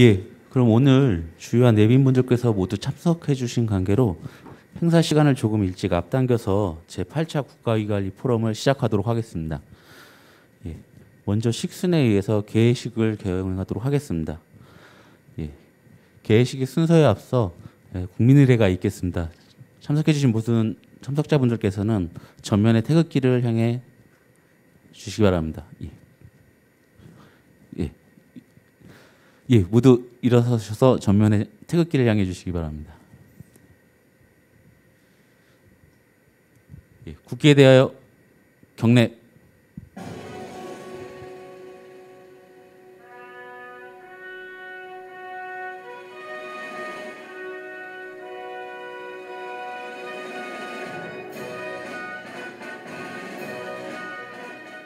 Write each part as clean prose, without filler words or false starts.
예, 그럼 오늘 주요한 내빈분들께서 모두 참석해 주신 관계로 행사 시간을 조금 일찍 앞당겨서 제8차 국가위관리 포럼을 시작하도록 하겠습니다. 예, 먼저 식순에 의해서 개회식을 개영하도록 하겠습니다. 예, 개회식의 순서에 앞서 국민의례가 있겠습니다. 참석해 주신 모든 참석자분들께서는 전면의 태극기를 향해 주시기 바랍니다. 예, 모두 일어서셔서 전면에 태극기를 향해 주시기 바랍니다. 예, 국기에 대하여 경례.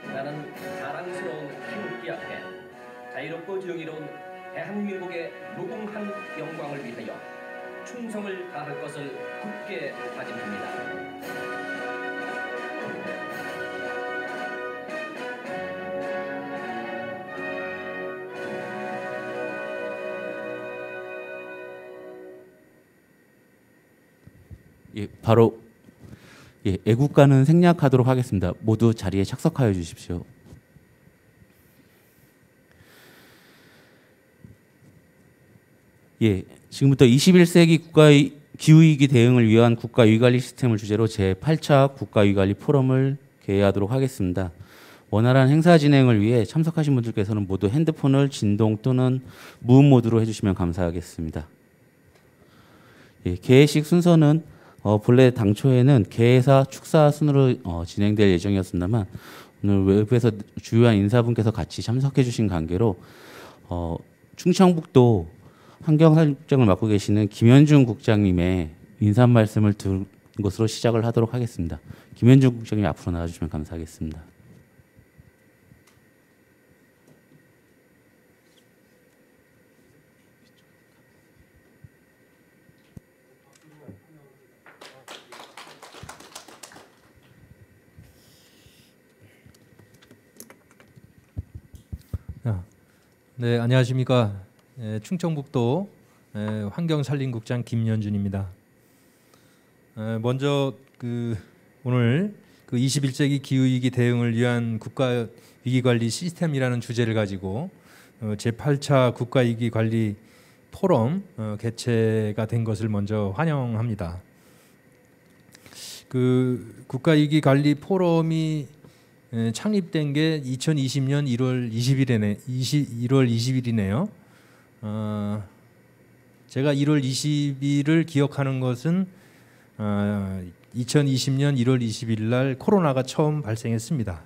나는 자랑스러운 태극기 앞에 자유롭고 정의로운 대한민국의 무궁한 영광을 위하여 충성을 다할 것을 굳게 다짐합니다. 예, 바로 애국가는 생략하도록 하겠습니다. 모두 자리에 착석하여 주십시오. 예, 지금부터 21세기 기후위기 대응을 위한 국가위관리 시스템을 주제로 제8차 국가위관리 포럼을 개회하도록 하겠습니다. 원활한 행사 진행을 위해 참석하신 분들께서는 모두 핸드폰을 진동 또는 무음 모드로 해주시면 감사하겠습니다. 예, 개회식 순서는 본래 당초에는 개회사 축사 순으로 진행될 예정이었습니다만 오늘 외부에서 주요한 인사분께서 같이 참석해 주신 관계로 충청북도 환경사업장을 맡고 계시는 김현중 국장님의 인사 말씀을 들은 것으로 시작을 하도록 하겠습니다. 김현중 국장님 앞으로 나와주시면 감사하겠습니다. 네, 안녕하십니까. 충청북도 환경산림국장 김연준입니다. 먼저 오늘 21세기 기후위기 대응을 위한 국가위기관리 시스템이라는 주제를 가지고 제8차 국가위기관리 포럼 개최가 된 것을 먼저 환영합니다. 국가위기관리 포럼이 창립된 게 2020년 1월 20일이네요. 제가 1월 20일을 기억하는 것은 2020년 1월 20일 날 코로나가 처음 발생했습니다.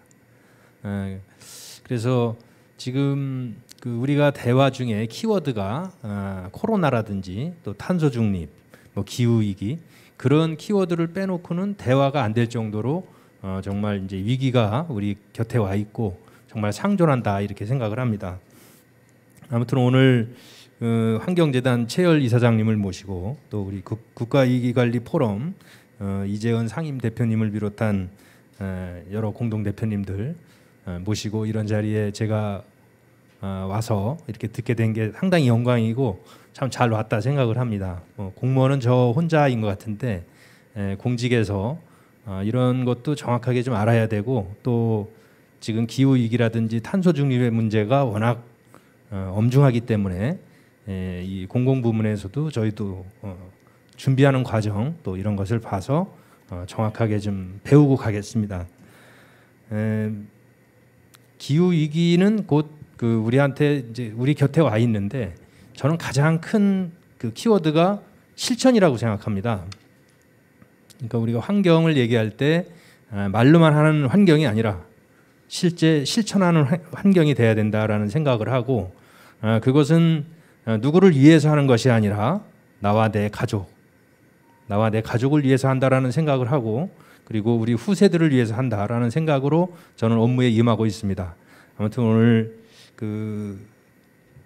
그래서 지금 우리가 대화 중에 키워드가 코로나라든지 또 탄소 중립, 기후 위기 그런 키워드를 빼놓고는 대화가 안 될 정도로 정말 이제 위기가 우리 곁에 와 있고 정말 상존한다 이렇게 생각을 합니다. 아무튼 오늘 환경재단 최열 이사장님을 모시고 또 우리 국가위기관리 포럼 이재은 상임 대표님을 비롯한 여러 공동 대표님들 모시고 이런 자리에 제가 와서 이렇게 듣게 된 게 상당히 영광이고 참 잘 왔다 생각을 합니다. 공무원은 저 혼자인 것 같은데 공직에서 이런 것도 정확하게 좀 알아야 되고 또 지금 기후 위기라든지 탄소 중립의 문제가 워낙 엄중하기 때문에 이 공공 부문에서도 저희도 준비하는 과정 또 이런 것을 봐서 정확하게 좀 배우고 가겠습니다. 기후 위기는 곧 우리한테 이제 우리 곁에 와 있는데 저는 가장 큰 키워드가 실천이라고 생각합니다. 그러니까 우리가 환경을 얘기할 때 말로만 하는 환경이 아니라 실제 실천하는 환경이 돼야 된다라는 생각을 하고 그것은 누구를 위해서 하는 것이 아니라 나와 내 가족을 위해서 한다라는 생각을 하고 그리고 우리 후세들을 위해서 한다라는 생각으로 저는 업무에 임하고 있습니다. 아무튼 오늘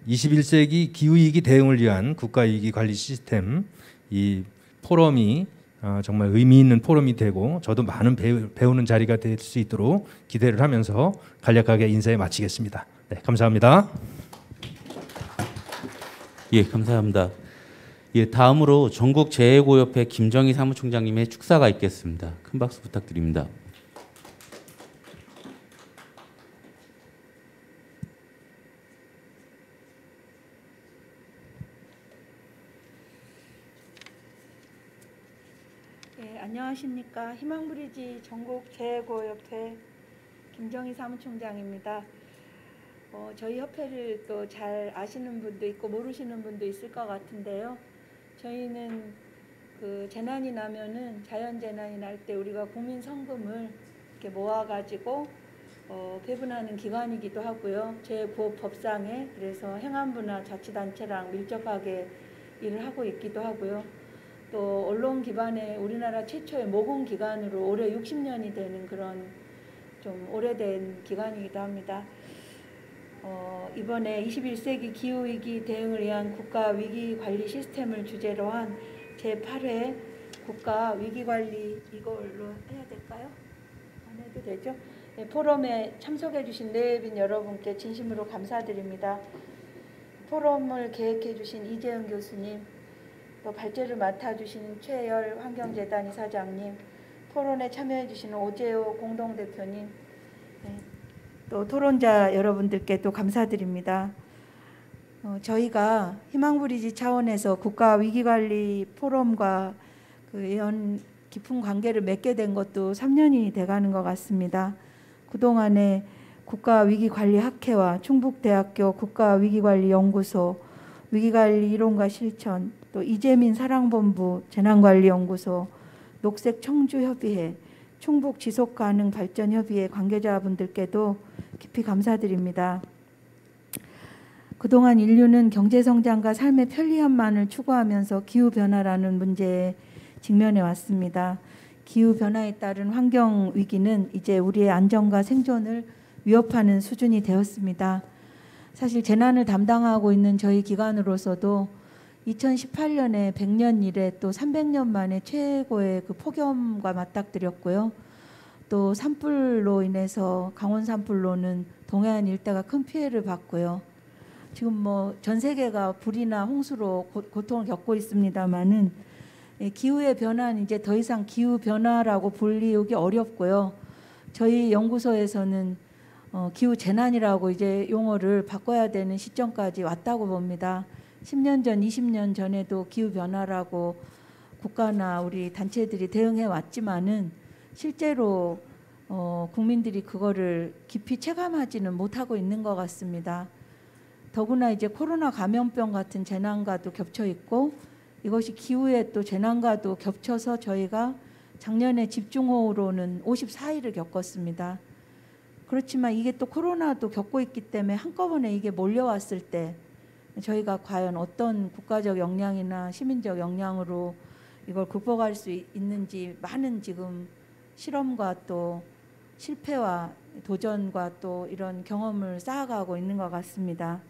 21세기 기후위기 대응을 위한 국가위기관리 시스템 이 포럼이 정말 의미 있는 포럼이 되고 저도 많은 배우는 자리가 될 수 있도록 기대를 하면서 간략하게 인사에 마치겠습니다. 네, 감사합니다. 예, 감사합니다. 예, 다음으로 전국재해고협회 김정희 사무총장님의 축사가 있겠습니다. 큰 박수 부탁드립니다. 네, 안녕하십니까. 희망브리지 전국재해고협회 김정희 사무총장입니다. 저희 협회를 또 잘 아시는 분도 있고 모르시는 분도 있을 것 같은데요. 저희는 그 재난이 나면은 자연재난이 날 때 우리가 국민 성금을 이렇게 모아가지고 배분하는 기관이기도 하고요. 재구호법상에 그래서 행안부나 자치단체랑 밀접하게 일을 하고 있기도 하고요. 또 언론 기반의 우리나라 최초의 모금기관으로 올해 60년이 되는 그런 좀 오래된 기관이기도 합니다. 이번에 21세기 기후위기 대응을 위한 국가위기관리 시스템을 주제로 한 제8회 국가위기관리 이걸로 해야 될까요? 안 해도 되죠? 네, 포럼에 참석해 주신 내빈 여러분께 진심으로 감사드립니다. 포럼을 계획해 주신 이재은 교수님, 또 발제를 맡아주신 최열 환경재단 이사장님, 토론에 참여해 주시는 오재호 공동대표님, 네, 또 토론자 여러분들께 또 감사드립니다. 저희가 희망브리지 차원에서 국가위기관리 포럼과 그 연 깊은 관계를 맺게 된 것도 3년이 돼가는 것 같습니다. 그동안에 국가위기관리학회와 충북대학교 국가위기관리연구소, 위기관리 이론과 실천, 또 이재민 사랑본부 재난관리연구소, 녹색청주협의회, 충북지속가능발전협의회 관계자분들께도 깊이 감사드립니다. 그동안 인류는 경제성장과 삶의 편리함만을 추구하면서 기후변화라는 문제에 직면해 왔습니다. 기후변화에 따른 환경위기는 이제 우리의 안전과 생존을 위협하는 수준이 되었습니다. 사실 재난을 담당하고 있는 저희 기관으로서도 2018년에 100년 이래 또 300년 만에 최고의 그 폭염과 맞닥뜨렸고요. 또 산불로 인해서 강원 산불로는 동해안 일대가 큰 피해를 봤고요. 지금 뭐 전 세계가 불이나 홍수로 고통을 겪고 있습니다만은 기후의 변화는 이제 더 이상 기후 변화라고 불리우기 어렵고요. 저희 연구소에서는 기후 재난이라고 이제 용어를 바꿔야 되는 시점까지 왔다고 봅니다. 10년 전, 20년 전에도 기후변화라고 국가나 우리 단체들이 대응해 왔지만은 실제로 국민들이 그거를 깊이 체감하지는 못하고 있는 것 같습니다. 더구나 이제 코로나 감염병 같은 재난과도 겹쳐 있고 이것이 기후의 또 재난과도 겹쳐서 저희가 작년에 집중호우로는 54일을 겪었습니다. 그렇지만 이게 또 코로나도 겪고 있기 때문에 한꺼번에 이게 몰려왔을 때 저희가 과연 어떤 국가적 역량이나 시민적 역량으로 이걸 극복할 수 있는지 많은 지금 실험과 또 실패와 도전과 또 이런 경험을 쌓아가고 있는 것 같습니다.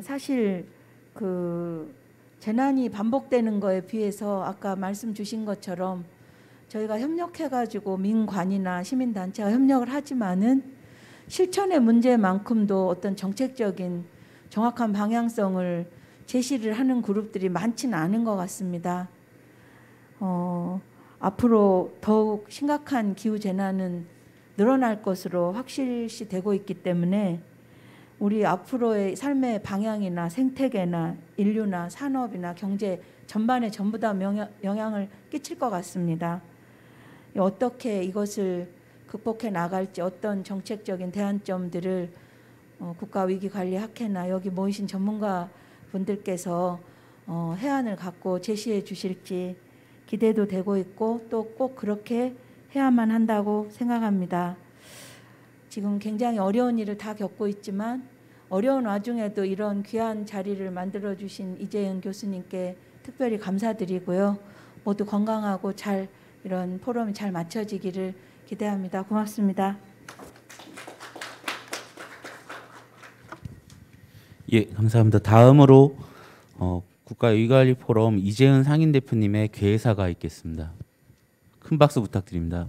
사실 그 재난이 반복되는 거에 비해서 아까 말씀 주신 것처럼 저희가 협력해가지고 민관이나 시민단체가 협력을 하지만은 실천의 문제만큼도 어떤 정책적인 정확한 방향성을 제시를 하는 그룹들이 많지는 않은 것 같습니다. 앞으로 더욱 심각한 기후재난은 늘어날 것으로 확실시 되고 있기 때문에 우리 앞으로의 삶의 방향이나 생태계나 인류나 산업이나 경제 전반에 전부 다 영향을 끼칠 것 같습니다. 어떻게 이것을 극복해 나갈지 어떤 정책적인 대안점들을 국가위기관리학회나 여기 모이신 전문가분들께서 해안을 갖고 제시해 주실지 기대도 되고 있고 또 꼭 그렇게 해야만 한다고 생각합니다. 지금 굉장히 어려운 일을 다 겪고 있지만 어려운 와중에도 이런 귀한 자리를 만들어주신 이재은 교수님께 특별히 감사드리고요. 모두 건강하고 잘 이런 포럼이 잘 마쳐지기를 기대합니다. 고맙습니다. 예, 감사합니다. 다음으로 국가위기관리 포럼 이재은 상임대표님의 개사가 있겠습니다. 큰 박수 부탁드립니다.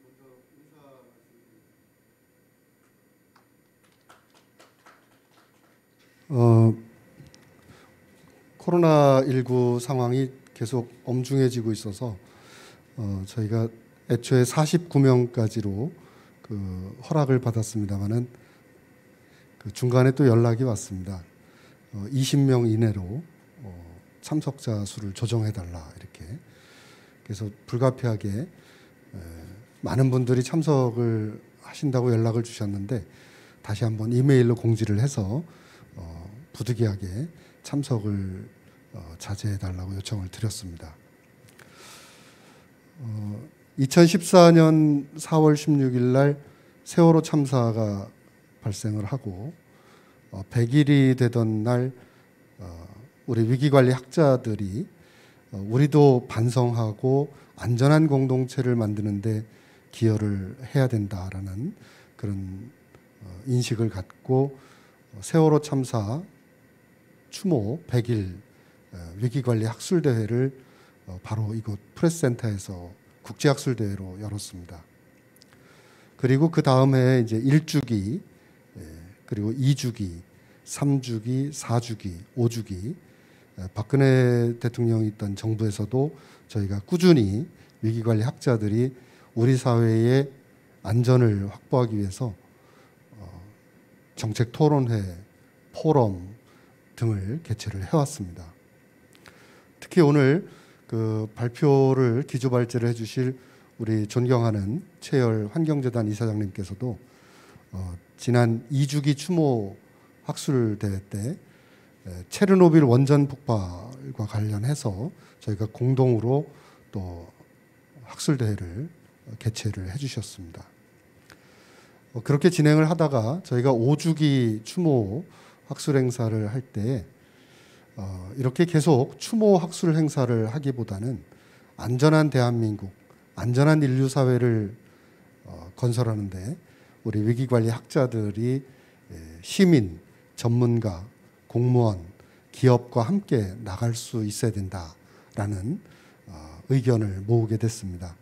먼저 인사 코로나19 상황이 계속 엄중해지고 있어서 저희가 애초에 49명까지로 그 허락을 받았습니다만은 그 중간에 또 연락이 왔습니다. 20명 이내로 참석자 수를 조정해달라 이렇게. 그래서 불가피하게 많은 분들이 참석을 하신다고 연락을 주셨는데 다시 한번 이메일로 공지를 해서 부득이하게 참석을 자제해달라고 요청을 드렸습니다. 2014년 4월 16일 날 세월호 참사가 발생을 하고 100일이 되던 날 우리 위기관리 학자들이 우리도 반성하고 안전한 공동체를 만드는데 기여를 해야 된다라는 그런 인식을 갖고 세월호 참사 추모 100일 위기관리 학술대회를 바로 이곳 프레스센터에서 국제학술대회로 열었습니다. 그리고 그 다음 해에 이제 1주기, 그리고 2주기, 3주기, 4주기, 5주기, 박근혜 대통령이 있던 정부에서도 저희가 꾸준히 위기관리 학자들이 우리 사회의 안전을 확보하기 위해서 정책 토론회, 포럼 등을 개최를 해왔습니다. 특히 오늘 그 발표를 기조발제를 해주실 우리 존경하는 최열 환경재단 이사장님께서도 지난 2주기 추모 학술대회 때 체르노빌 원전 폭발과 관련해서 저희가 공동으로 또 학술대회를 개최를 해주셨습니다. 그렇게 진행을 하다가 저희가 5주기 추모 학술 행사를 할 때 이렇게 계속 추모 학술 행사를 하기보다는 안전한 대한민국, 안전한 인류 사회를 건설하는데 우리 위기관리 학자들이 시민, 전문가, 공무원, 기업과 함께 나갈 수 있어야 된다라는 의견을 모으게 됐습니다.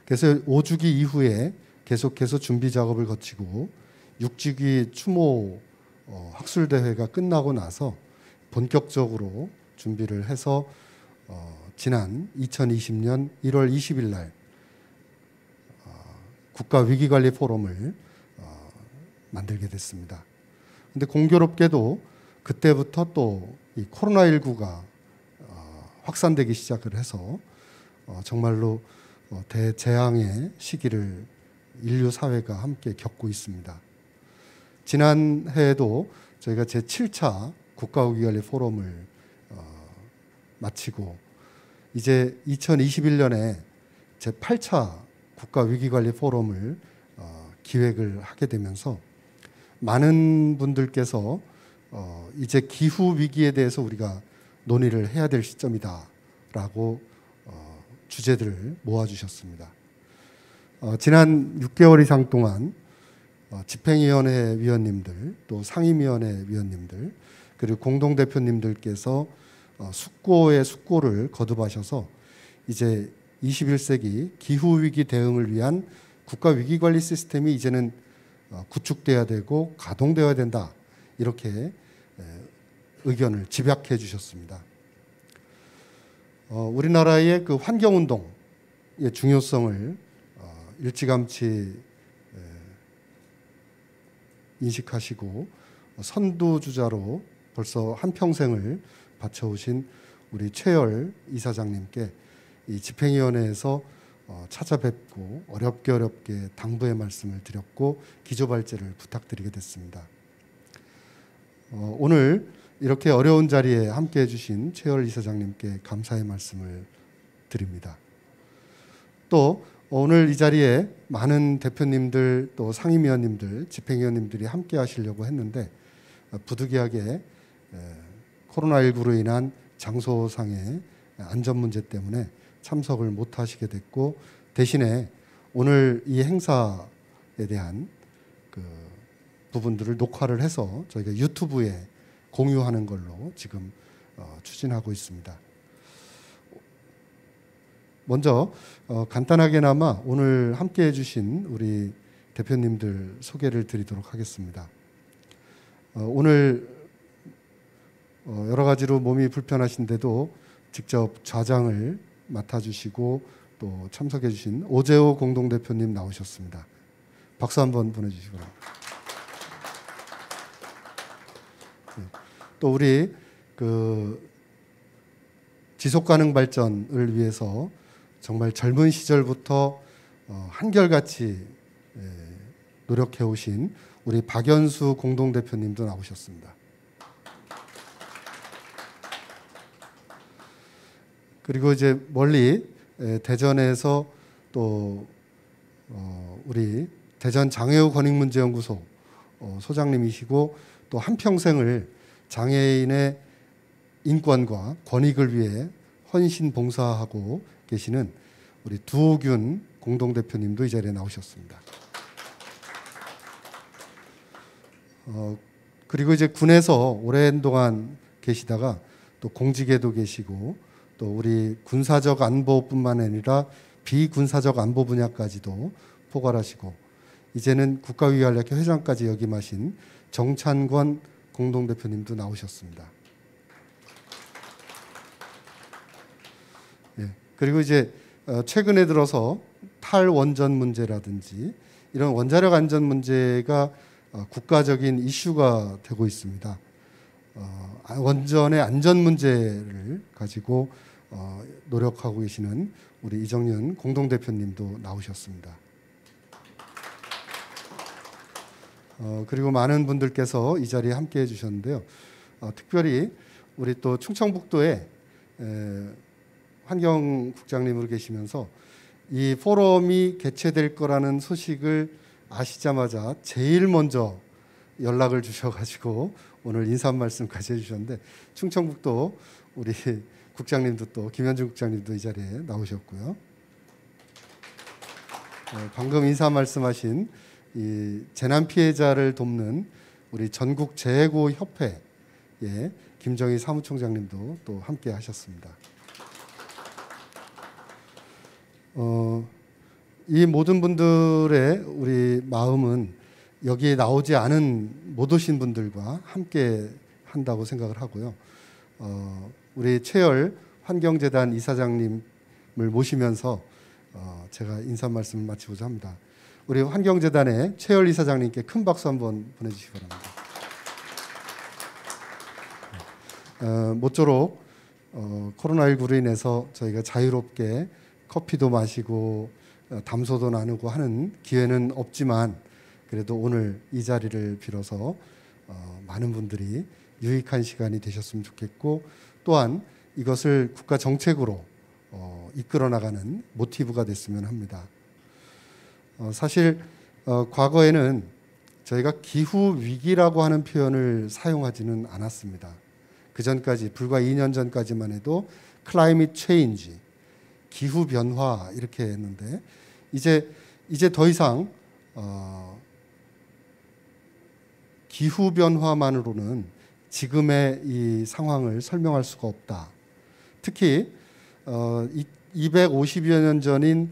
그래서 5주기 이후에 계속해서 준비 작업을 거치고 6주기 추모 학술대회가 끝나고 나서 본격적으로 준비를 해서 지난 2020년 1월 20일 날 국가위기관리 포럼을 만들게 됐습니다. 근데 공교롭게도 그때부터 또 이 코로나19가 확산되기 시작을 해서 정말로 대재앙의 시기를 인류 사회가 함께 겪고 있습니다. 지난해에도 저희가 제7차 국가위기관리 포럼을 마치고 이제 2021년에 제8차 국가위기관리 포럼을 기획을 하게 되면서 많은 분들께서 이제 기후 위기에 대해서 우리가 논의를 해야 될 시점이다라고 주제들을 모아주셨습니다. 지난 6개월 이상 동안 집행위원회 위원님들, 또 상임위원회 위원님들, 그리고 공동대표님들께서 숙고의 숙고를 거듭하셔서 이제 21세기 기후위기 대응을 위한 국가위기관리 시스템이 이제는 구축돼야 되고 가동되어야 된다. 이렇게 의견을 집약해 주셨습니다. 우리나라의 그 환경운동의 중요성을 일찌감치 인식하시고 선두주자로 벌써 한평생을 바쳐오신 우리 최열 이사장님께 이 집행위원회에서 찾아뵙고 어렵게 당부의 말씀을 드렸고 기조발제를 부탁드리게 됐습니다. 오늘 이렇게 어려운 자리에 함께해 주신 최열 이사장님께 감사의 말씀을 드립니다. 또 오늘 이 자리에 많은 대표님들 또 상임위원님들, 집행위원님들이 함께 하시려고 했는데 부득이하게 코로나19로 인한 장소상의 안전 문제 때문에 참석을 못 하시게 됐고 대신에 오늘 이 행사에 대한 그 부분들을 녹화를 해서 저희가 유튜브에 공유하는 걸로 지금 추진하고 있습니다. 먼저 간단하게나마 오늘 함께해 주신 우리 대표님들 소개를 드리도록 하겠습니다. 오늘 여러 가지로 몸이 불편하신데도 직접 좌장을 맡아주시고 또 참석해주신 오재호 공동대표님 나오셨습니다. 박수 한번 보내주시기 바랍니다. 또 우리 지속가능 발전을 위해서 정말 젊은 시절부터 한결같이 노력해 오신 우리 박연수 공동대표님도 나오셨습니다. 그리고 이제 멀리 대전에서 또 우리 대전 장애우 권익문제연구소 소장님이시고 또 한평생을 장애인의 인권과 권익을 위해 헌신 봉사하고 계시는 우리 두호균 공동대표님도 이 자리에 나오셨습니다. 그리고 이제 군에서 오랜 동안 계시다가 또 공직에도 계시고 또 우리 군사적 안보뿐만 아니라 비군사적 안보 분야까지도 포괄하시고 이제는 국가위관리학회 회장까지 역임하신 정찬권 공동대표님도 나오셨습니다. 예, 그리고 이제 최근에 들어서 탈원전 문제라든지 이런 원자력 안전 문제가 국가적인 이슈가 되고 있습니다. 원전의 안전 문제를 가지고 노력하고 계시는 우리 이정윤 공동대표님도 나오셨습니다. 그리고 많은 분들께서 이 자리에 함께해 주셨는데요. 특별히 우리 또 충청북도에 환경국장님으로 계시면서 이 포럼이 개최될 거라는 소식을 아시자마자 제일 먼저 연락을 주셔가지고 오늘 인사 말씀까지 해주셨는데 충청북도 우리 국장님도 또 김현준 국장님도 이 자리에 나오셨고요. 방금 인사 말씀하신 이 재난 피해자를 돕는 우리 전국 재해고 협회의 김정희 사무총장님도 또 함께 하셨습니다. 이 모든 분들의 우리 마음은 여기에 나오지 않은 못 오신 분들과 함께 한다고 생각을 하고요. 우리 최열 환경재단 이사장님을 모시면서 제가 인사 말씀을 마치고자 합니다. 우리 환경재단의 최열 이사장님께 큰 박수 한번 보내주시기 바랍니다. 모쪼록 코로나19로 인해서 저희가 자유롭게 커피도 마시고 담소도 나누고 하는 기회는 없지만 그래도 오늘 이 자리를 빌어서 많은 분들이 유익한 시간이 되셨으면 좋겠고 또한 이것을 국가 정책으로 이끌어 나가는 모티브가 됐으면 합니다. 사실 과거에는 저희가 기후 위기라고 하는 표현을 사용하지는 않았습니다. 그 전까지 불과 2년 전까지만 해도 클라이밋 체인지, 기후 변화 이렇게 했는데 이제 더 이상 기후 변화만으로는 지금의 이 상황을 설명할 수가 없다. 특히 250여 년 전인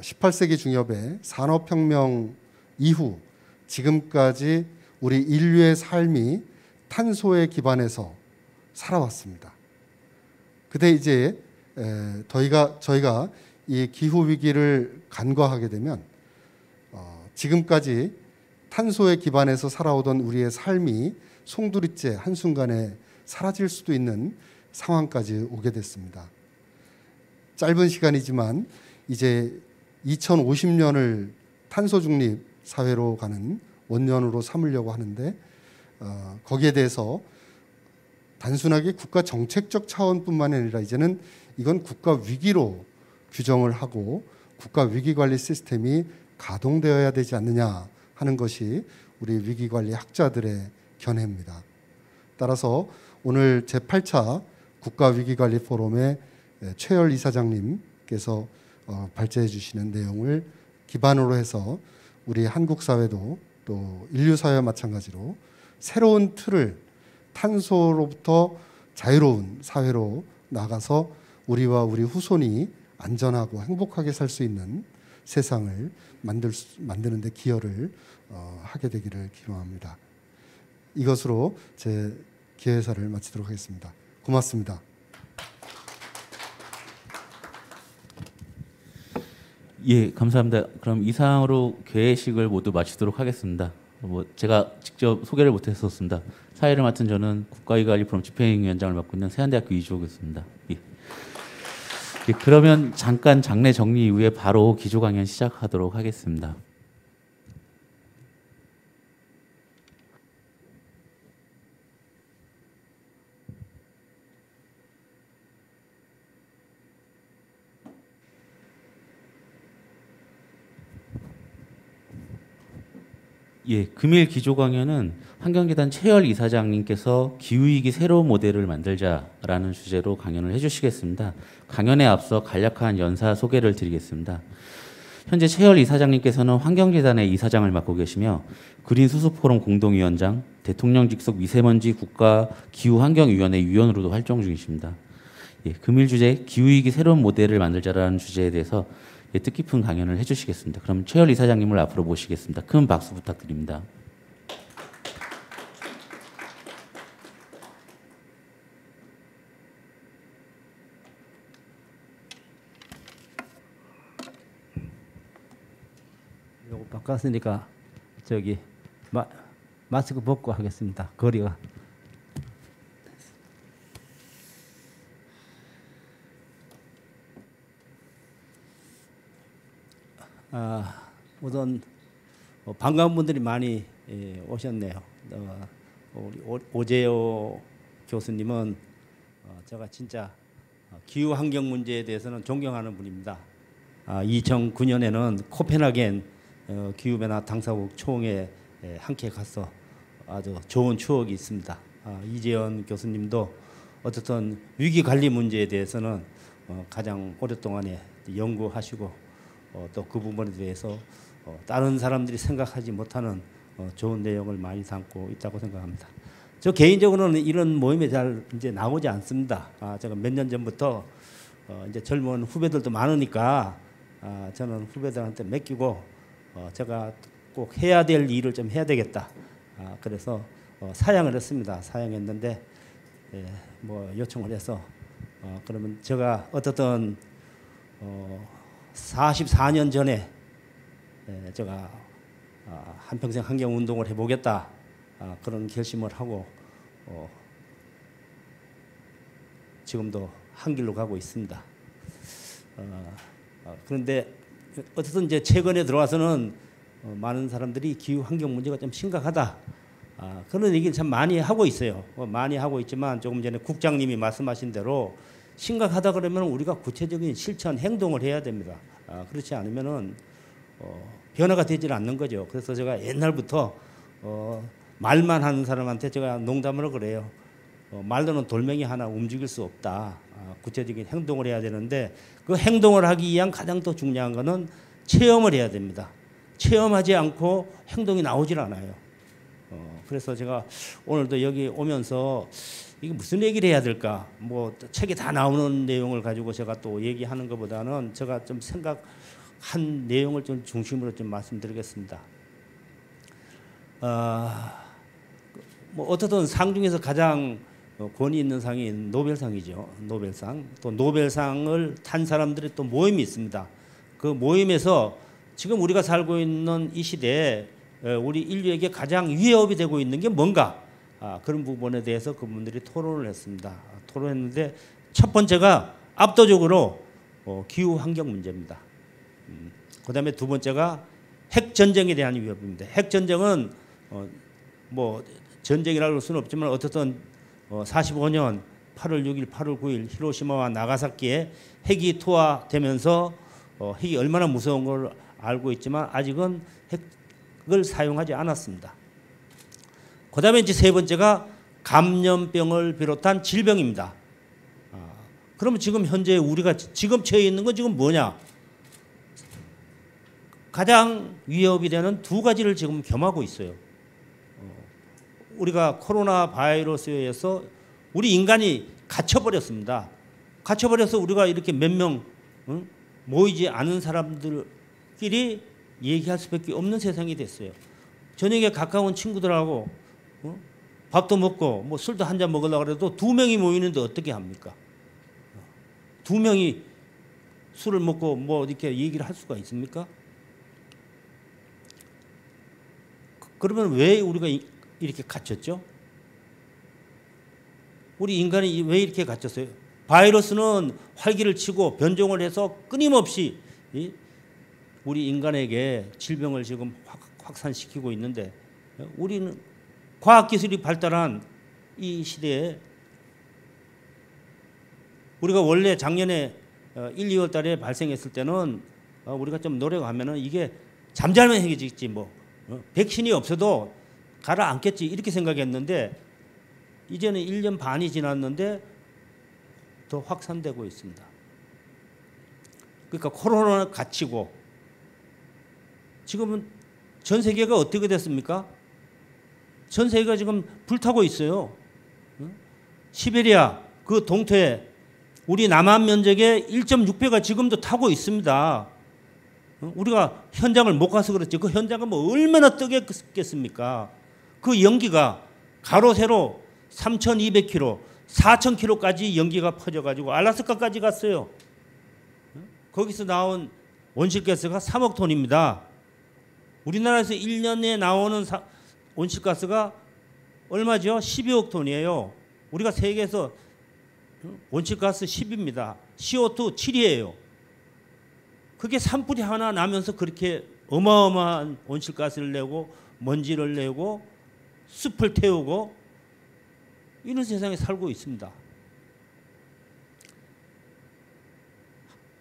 18세기 중엽의 산업혁명 이후 지금까지 우리 인류의 삶이 탄소에 기반해서 살아왔습니다. 근데 이제 저희가 이 기후 위기를 간과하게 되면 지금까지 탄소에 기반해서 살아오던 우리의 삶이 송두리째 한순간에 사라질 수도 있는 상황까지 오게 됐습니다. 짧은 시간이지만 이제 2050년을 탄소 중립 사회로 가는 원년으로 삼으려고 하는데 거기에 대해서 단순하게 국가 정책적 차원뿐만 아니라 이제는 이건 국가 위기로 규정을 하고 국가 위기관리 시스템이 가동되어야 되지 않느냐 하는 것이 우리 위기관리 학자들의 견해입니다. 따라서 오늘 제8차 국가위기관리 포럼의 최열 이사장님께서 발제해 주시는 내용을 기반으로 해서 우리 한국 사회도 또 인류 사회와 마찬가지로 새로운 틀을 탄소로부터 자유로운 사회로 나가서 우리와 우리 후손이 안전하고 행복하게 살 수 있는 세상을 만드는 데 기여를 하게 되기를 기원합니다. 이것으로 제 기회사를 마치도록 하겠습니다. 고맙습니다. 예, 감사합니다. 그럼 이상으로 개회식을 모두 마치도록 하겠습니다. 제가 직접 소개를 못했었습니다. 사회를 맡은 저는 국가위관리 포럼 집행위원장을 맡고 있는 세안대학교 이주호 교수입니다. 예. 예, 그러면 잠깐 장례 정리 이후에 바로 기조 강연 시작하도록 하겠습니다. 예, 금일 기조 강연은 환경재단 최열 이사장님께서 기후위기 새로운 모델을 만들자라는 주제로 강연을 해주시겠습니다. 강연에 앞서 간략한 연사 소개를 드리겠습니다. 현재 최열 이사장님께서는 환경재단의 이사장을 맡고 계시며 그린수습포럼 공동위원장, 대통령 직속 미세먼지 국가기후환경위원회 위원으로도 활동 중이십니다. 예, 금일 주제 기후위기 새로운 모델을 만들자라는 주제에 대해서 뜻깊은 강연을 해주시겠습니다. 그럼 최열 이사장님을 앞으로 모시겠습니다. 큰 박수 부탁드립니다. 요거 바꿨으니까 저기 마스크 벗고 하겠습니다. 거리가. 우선 반가운 분들이 많이 오셨네요. 우리 오재호 교수님은 제가 진짜 기후 환경 문제에 대해서는 존경하는 분입니다. 2009년에는 코펜하겐 기후 변화 당사국 총회에 함께 가서 아주 좋은 추억이 있습니다. 이재현 교수님도 어쨌든 위기 관리 문제에 대해서는 가장 오랫동안에 연구하시고 또 그 부분에 대해서 다른 사람들이 생각하지 못하는 좋은 내용을 많이 담고 있다고 생각합니다. 저 개인적으로는 이런 모임에 잘 이제 나오지 않습니다. 제가 몇 년 전부터 이제 젊은 후배들도 많으니까 저는 후배들한테 맡기고 제가 꼭 해야 될 일을 좀 해야 되겠다. 그래서 사양을 했습니다. 사양했는데 뭐 요청을 해서 그러면 제가 어떻든 44년 전에 제가 한평생 환경운동을 해보겠다 그런 결심을 하고 지금도 한 길로 가고 있습니다. 그런데 어쨌든 이제 최근에 들어와서는 많은 사람들이 기후 환경 문제가 좀 심각하다 그런 얘기를 참 많이 하고 있어요. 많이 하고 있지만 조금 전에 국장님이 말씀하신 대로 심각하다 그러면 우리가 구체적인 실천 행동을 해야 됩니다. 그렇지 않으면은 변화가 되질 않는 거죠. 그래서 제가 옛날부터 말만 하는 사람한테 제가 농담으로 그래요. 말로는 돌멩이 하나 움직일 수 없다. 구체적인 행동을 해야 되는데 그 행동을 하기 위한 가장 더 중요한 거는 체험을 해야 됩니다. 체험하지 않고 행동이 나오질 않아요. 그래서 제가 오늘도 여기 오면서 이게 무슨 얘기를 해야 될까? 뭐 책에 다 나오는 내용을 가지고 제가 또 얘기하는 것보다는 제가 좀 생각한 내용을 좀 중심으로 좀 말씀드리겠습니다. 뭐 어떻든 상 중에서 가장 권위 있는 상이 노벨상이죠. 노벨상. 또 노벨상을 탄 사람들의 또 모임이 있습니다. 그 모임에서 지금 우리가 살고 있는 이 시대에 우리 인류에게 가장 위협이 되고 있는 게 뭔가? 그런 부분에 대해서 그분들이 토론을 했습니다. 토론했는데 첫 번째가 압도적으로 기후 환경 문제입니다. 그다음에 두 번째가 핵 전쟁에 대한 위협입니다. 핵 전쟁은 뭐 전쟁이라고 할 수는 없지만 어쨌든 45년 8월 6일, 8월 9일 히로시마와 나가사키에 핵이 투하되면서 핵이 얼마나 무서운 걸 알고 있지만 아직은 핵을 사용하지 않았습니다. 그다음에 이제 세 번째가 감염병을 비롯한 질병입니다. 그러면 지금 현재 우리가 지금 처해 있는 건 지금 뭐냐? 가장 위협이 되는 두 가지를 지금 겸하고 있어요. 우리가 코로나 바이러스에 의해서 우리 인간이 갇혀버렸습니다. 갇혀버려서 우리가 이렇게 몇 명 모이지 않은 사람들끼리 얘기할 수밖에 없는 세상이 됐어요. 저녁에 가까운 친구들하고 밥도 먹고 뭐 술도 한 잔 먹으려고 해도 2명이 모이는데 어떻게 합니까? 2명이 술을 먹고 뭐 이렇게 얘기를 할 수가 있습니까? 그러면 왜 우리가 이렇게 갇혔죠? 우리 인간이 왜 이렇게 갇혔어요? 바이러스는 활기를 치고 변종을 해서 끊임없이 우리 인간에게 질병을 지금 확산시키고 있는데, 우리는 과학기술이 발달한 이 시대에 우리가 원래 작년에 1, 2월 달에 발생했을 때는 우리가 좀 노력하면은 이게 잠잘만 해지겠지 뭐 백신이 없어도 가라앉겠지 이렇게 생각했는데, 이제는 1년 반이 지났는데 더 확산되고 있습니다. 그러니까 코로나는 갇히고 지금은 전 세계가 어떻게 됐습니까? 전 세계가 지금 불타고 있어요. 시베리아 그 동태에 우리 남한 면적의 1.6배가 지금도 타고 있습니다. 우리가 현장을 못 가서 그렇지 그 현장은 뭐 얼마나 뜨겠습니까? 그 연기가 가로 세로 3,200km, 4,000km까지 연기가 퍼져가지고 알라스카까지 갔어요. 거기서 나온 온실가스가 3억 톤입니다. 우리나라에서 1년에 나오는 온실가스가 얼마죠? 12억 톤이에요. 우리가 세계에서 온실가스 10입니다. CO2 7이에요. 그게 산불이 하나 나면서 그렇게 어마어마한 온실가스를 내고 먼지를 내고 숲을 태우고 이런 세상에 살고 있습니다.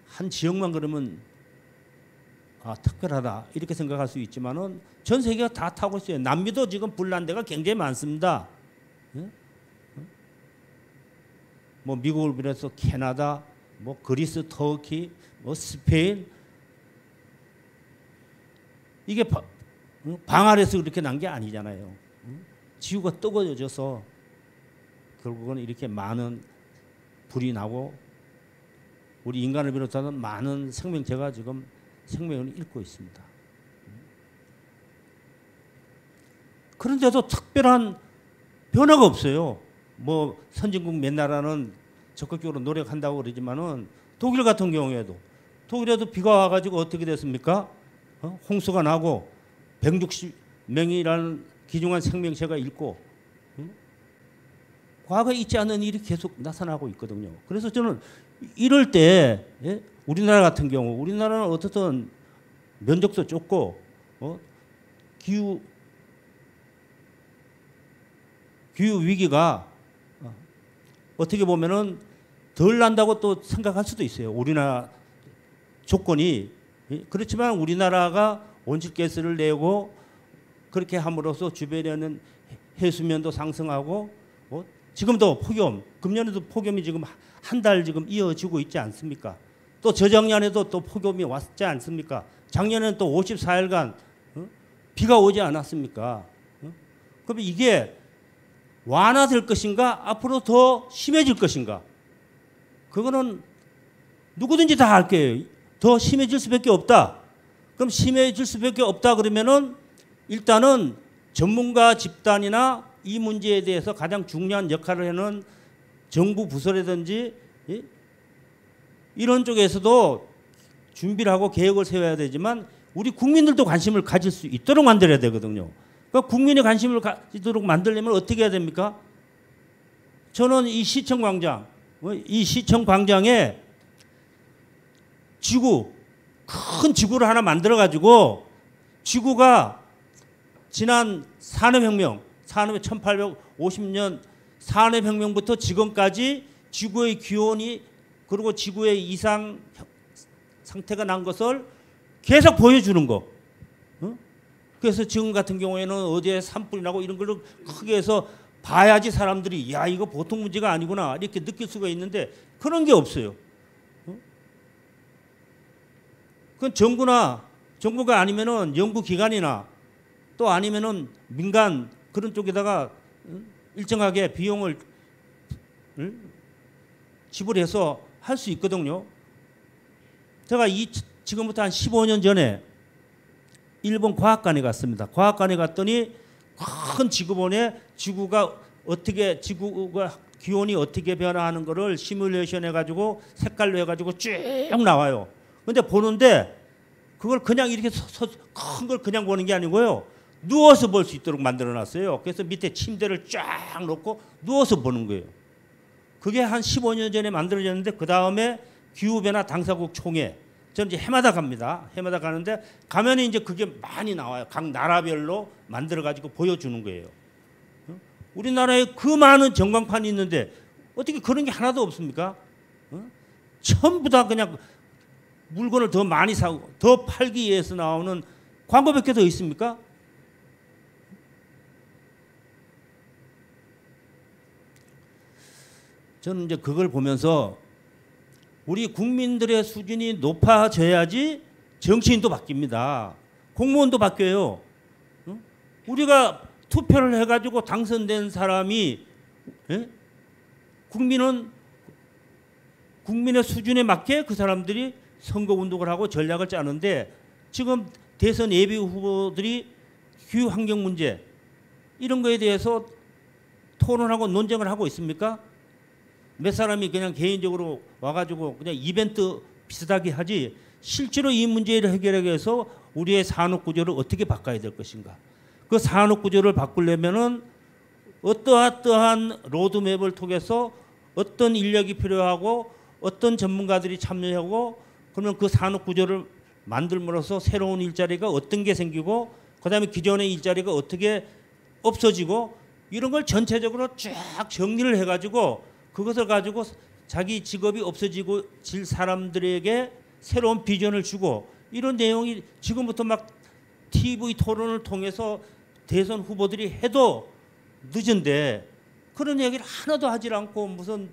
한 지역만 그러면 특별하다 이렇게 생각할 수 있지만은 전 세계가 다 타고 있어요. 남미도 지금 불난 데가 굉장히 많습니다. 뭐 미국을 비롯해서 캐나다, 뭐 그리스, 터키, 뭐 스페인, 이게 방 아래서 그렇게 난 게 아니잖아요. 지구가 뜨거워져서 결국은 이렇게 많은 불이 나고 우리 인간을 비롯하는 많은 생명체가 지금 생명을 잃고 있습니다. 그런데도 특별한 변화가 없어요. 뭐 선진국 몇 나라는 적극적으로 노력한다고 그러지만은 독일 같은 경우에도 독일에도 비가 와가지고 어떻게 됐습니까? 홍수가 나고 160명이라는 귀중한 생명체가 잃고 과거에 있지 않은 일이 계속 나타나고 있거든요. 그래서 저는 이럴 때 우리나라 같은 경우 우리나라는 어떻든 면적도 좁고 기후 위기가 어떻게 보면은 덜 난다고 또 생각할 수도 있어요. 우리나라 조건이 그렇지만 우리나라가 온실가스를 내고 그렇게 함으로써 주변에 있는 해수면도 상승하고 지금도 폭염, 금년에도 폭염이 지금 한 달 지금 이어지고 있지 않습니까? 또 저작년에도 또 폭염이 왔지 않습니까? 작년에는 또 54일간 비가 오지 않았습니까? 그럼 이게 완화될 것인가? 앞으로 더 심해질 것인가? 그거는 누구든지 다 알 거예요. 더 심해질 수밖에 없다. 그럼 심해질 수밖에 없다 그러면은 일단은 전문가 집단이나 이 문제에 대해서 가장 중요한 역할을 하는 정부 부서라든지 이런 쪽에서도 준비를 하고 계획을 세워야 되지만 우리 국민들도 관심을 가질 수 있도록 만들어야 되거든요. 그러니까 국민의 관심을 가지도록 만들려면 어떻게 해야 됩니까? 저는 이 시청 광장에 큰 지구를 하나 만들어 가지고 지구가 지난 산업혁명 1850년 산업혁명부터 지금까지 지구의 기온이 그리고 지구의 이상 상태가 난 것을 계속 보여주는 거. 그래서 지금 같은 경우에는 어디에 산불이 나고 이런 걸 크게 해서 봐야지 사람들이 야 이거 보통 문제가 아니구나 이렇게 느낄 수가 있는데 그런 게 없어요. 그건 정부가 아니면은 연구기관이나 또 아니면은 민간 그런 쪽에다가 일정하게 비용을 지불해서 할 수 있거든요. 제가 지금부터 한 15년 전에 일본 과학관에 갔습니다. 과학관에 갔더니 큰 지구본에 지구가 기온이 어떻게 변화하는 거를 시뮬레이션 해가지고 색깔로 해가지고 쭉 나와요. 근데 보는데 그걸 그냥 이렇게 큰 걸 그냥 보는 게 아니고요. 누워서 볼 수 있도록 만들어놨어요. 그래서 밑에 침대를 쫙 놓고 누워서 보는 거예요. 그게 한 15년 전에 만들어졌는데 그 다음에 기후변화 당사국 총회 저는 이제 해마다 갑니다. 해마다 가는데 가면 이제 그게 많이 나와요. 각 나라별로 만들어가지고 보여주는 거예요. 우리나라에 그 많은 전광판이 있는데 어떻게 그런 게 하나도 없습니까? 전부 다 그냥 물건을 더 많이 사고 더 팔기 위해서 나오는 광고밖에 더 있습니까? 저는 이제 그걸 보면서 우리 국민들의 수준이 높아져야지 정치인도 바뀝니다. 공무원도 바뀌어요. 우리가 투표를 해가지고 당선된 사람이 국민의 수준에 맞게 그 사람들이 선거운동을 하고 전략을 짜는데 지금 대선 예비 후보들이 기후환경 문제 이런 거에 대해서 토론하고 논쟁을 하고 있습니까? 몇 사람이 그냥 개인적으로 와가지고 그냥 이벤트 비슷하게 하지 실제로 이 문제를 해결하기 위해서 우리의 산업구조를 어떻게 바꿔야 될 것인가. 그 산업구조를 바꾸려면은 어떠한 로드맵을 통해서 어떤 인력이 필요하고 어떤 전문가들이 참여하고 그러면 그 산업구조를 만들므로써 새로운 일자리가 어떤 게 생기고 그다음에 기존의 일자리가 어떻게 없어지고 이런 걸 전체적으로 쫙 정리를 해가지고 그것을 가지고 자기 직업이 없어지고 질 사람들에게 새로운 비전을 주고 이런 내용이 지금부터 막 TV 토론을 통해서 대선 후보들이 해도 늦은데 그런 얘기를 하나도 하질 않고 무슨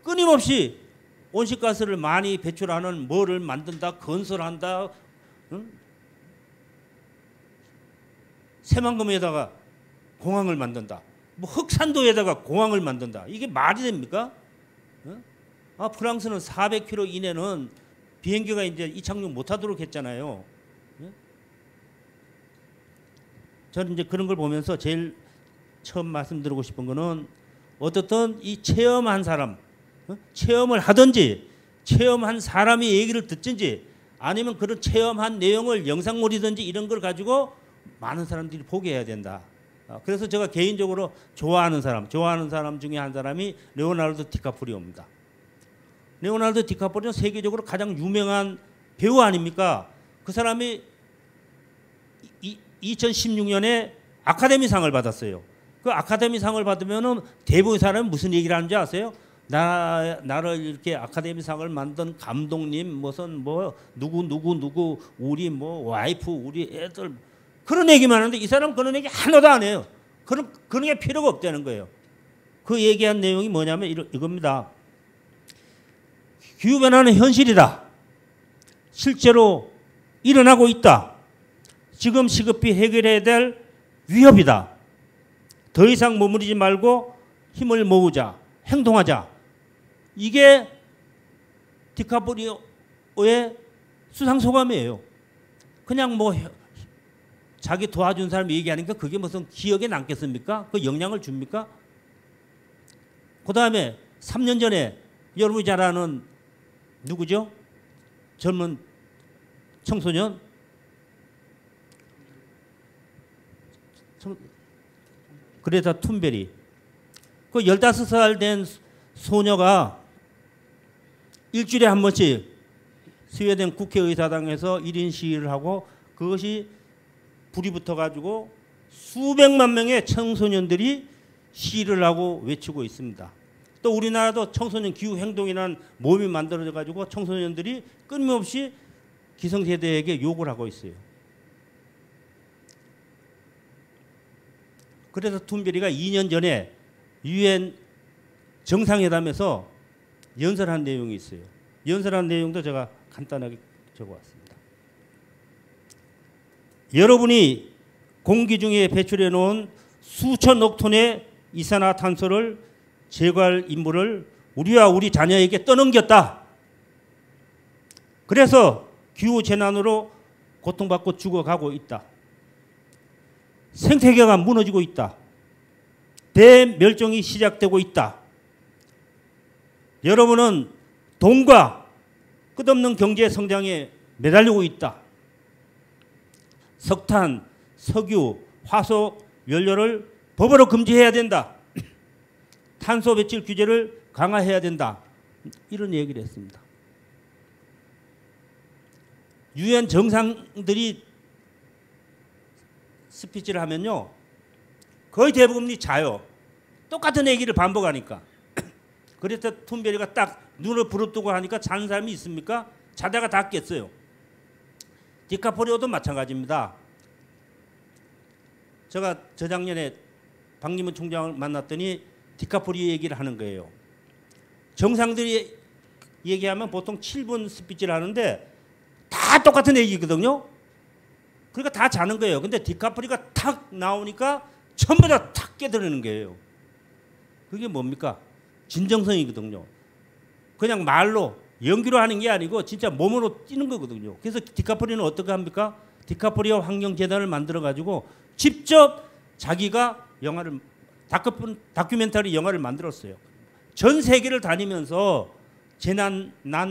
끊임없이 온실가스를 많이 배출하는 뭐를 만든다 건설한다 새만금에다가 공항을 만든다 뭐 흑산도에다가 공항을 만든다 이게 말이 됩니까? 프랑스는 400km 이내는 비행기가 이제 이착륙 못하도록 했잖아요. 저는 이제 그런 걸 보면서 제일 처음 말씀드리고 싶은 거는 어떻든 이 체험한 사람, 체험을 하든지 체험한 사람이 얘기를 듣든지 아니면 그런 체험한 내용을 영상물이든지 이런 걸 가지고 많은 사람들이 보게 해야 된다. 그래서 제가 개인적으로 좋아하는 사람 중에 한 사람이 레오나르도 디카프리오입니다. 레오나르도 디카프리오는 세계적으로 가장 유명한 배우 아닙니까? 그 사람이 2016년에 아카데미상을 받았어요. 그 아카데미상을 받으면은 대부분 사람이 무슨 얘기를 하는지 아세요? 나를 이렇게 아카데미상을 만든 감독님 무슨 뭐 누구 우리 뭐 와이프 우리 애들 그런 얘기만 하는데 이 사람 그런 얘기 하나도 안 해요. 그런 게 필요가 없다는 거예요. 그 얘기한 내용이 뭐냐면 이겁니다. 기후변화는 현실이다. 실제로 일어나고 있다. 지금 시급히 해결해야 될 위협이다. 더 이상 머무르지 말고 힘을 모으자. 행동하자. 이게 디카프리오의 수상소감이에요. 그냥 뭐 자기 도와준 사람이 얘기하니까 그게 무슨 기억에 남겠습니까? 그 영향을 줍니까? 그 다음에 3년 전에 여러분이 잘 아는 누구죠? 젊은 청소년? 그레타 툰베리. 그 15살 된 소녀가 일주일에 한 번씩 스웨덴 국회의사당에서 1인 시위를 하고 그것이 불이 붙어가지고 수백만 명의 청소년들이 시위를 하고 외치고 있습니다. 또 우리나라도 청소년 기후행동이라는 모임이 만들어져가지고 청소년들이 끊임없이 기성세대에게 욕을 하고 있어요. 그래서 툰베리가 2년 전에 UN 정상회담에서 연설한 내용이 있어요. 연설한 내용도 제가 간단하게 적어왔습니다. 여러분이 공기 중에 배출해 놓은 수천억 톤의 이산화탄소를 제거할 임무를 우리와 우리 자녀에게 떠넘겼다. 그래서 기후재난으로 고통받고 죽어가고 있다. 생태계가 무너지고 있다. 대멸종이 시작되고 있다. 여러분은 돈과 끝없는 경제 성장에 매달리고 있다. 석탄, 석유, 화석 연료를 법으로 금지해야 된다. 탄소 배출 규제를 강화해야 된다. 이런 얘기를 했습니다. 유엔 정상들이 스피치를 하면요, 거의 대부분이 자요. 똑같은 얘기를 반복하니까. 그래서 툰베리가 딱 눈을 부릅뜨고 하니까 자는 사람이 있습니까? 자다가 다 깼어요. 디카프리오도 마찬가지입니다. 제가 저작년에 박리문 총장을 만났더니 디카프리오 얘기를 하는 거예요. 정상들이 얘기하면 보통 7분 스피치를 하는데 다 똑같은 얘기거든요. 그러니까 다 자는 거예요. 근데 디카프리오가 탁 나오니까 전부 다 탁 깨드리는 거예요. 그게 뭡니까? 진정성이거든요. 그냥 말로 연기로 하는 게 아니고 진짜 몸으로 뛰는 거거든요. 그래서 디카프리오는 어떻게 합니까? 디카프리오 환경재단을 만들어가지고 직접 자기가 영화를 다큐멘터리 영화를 만들었어요. 전 세계를 다니면서 재난의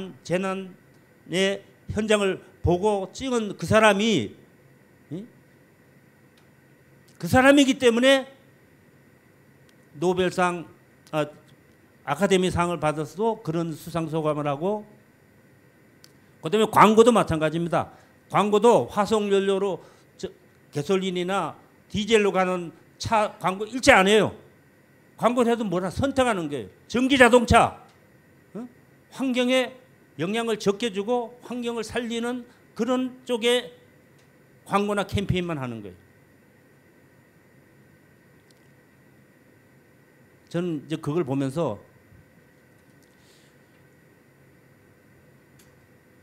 현장을 보고 찍은 그 사람이 그 사람이기 때문에 노벨상 아카데미상을 받았어도 그런 수상 소감을 하고, 그다음에 광고도 마찬가지입니다. 광고도 화석 연료로 가솔린이나 디젤로 가는 차 광고 일체 안 해요. 광고를 해도 뭐라 선택하는 거예요. 전기 자동차, 환경에 영향을 적게 주고 환경을 살리는 그런 쪽의 광고나 캠페인만 하는 거예요. 저는 이제 그걸 보면서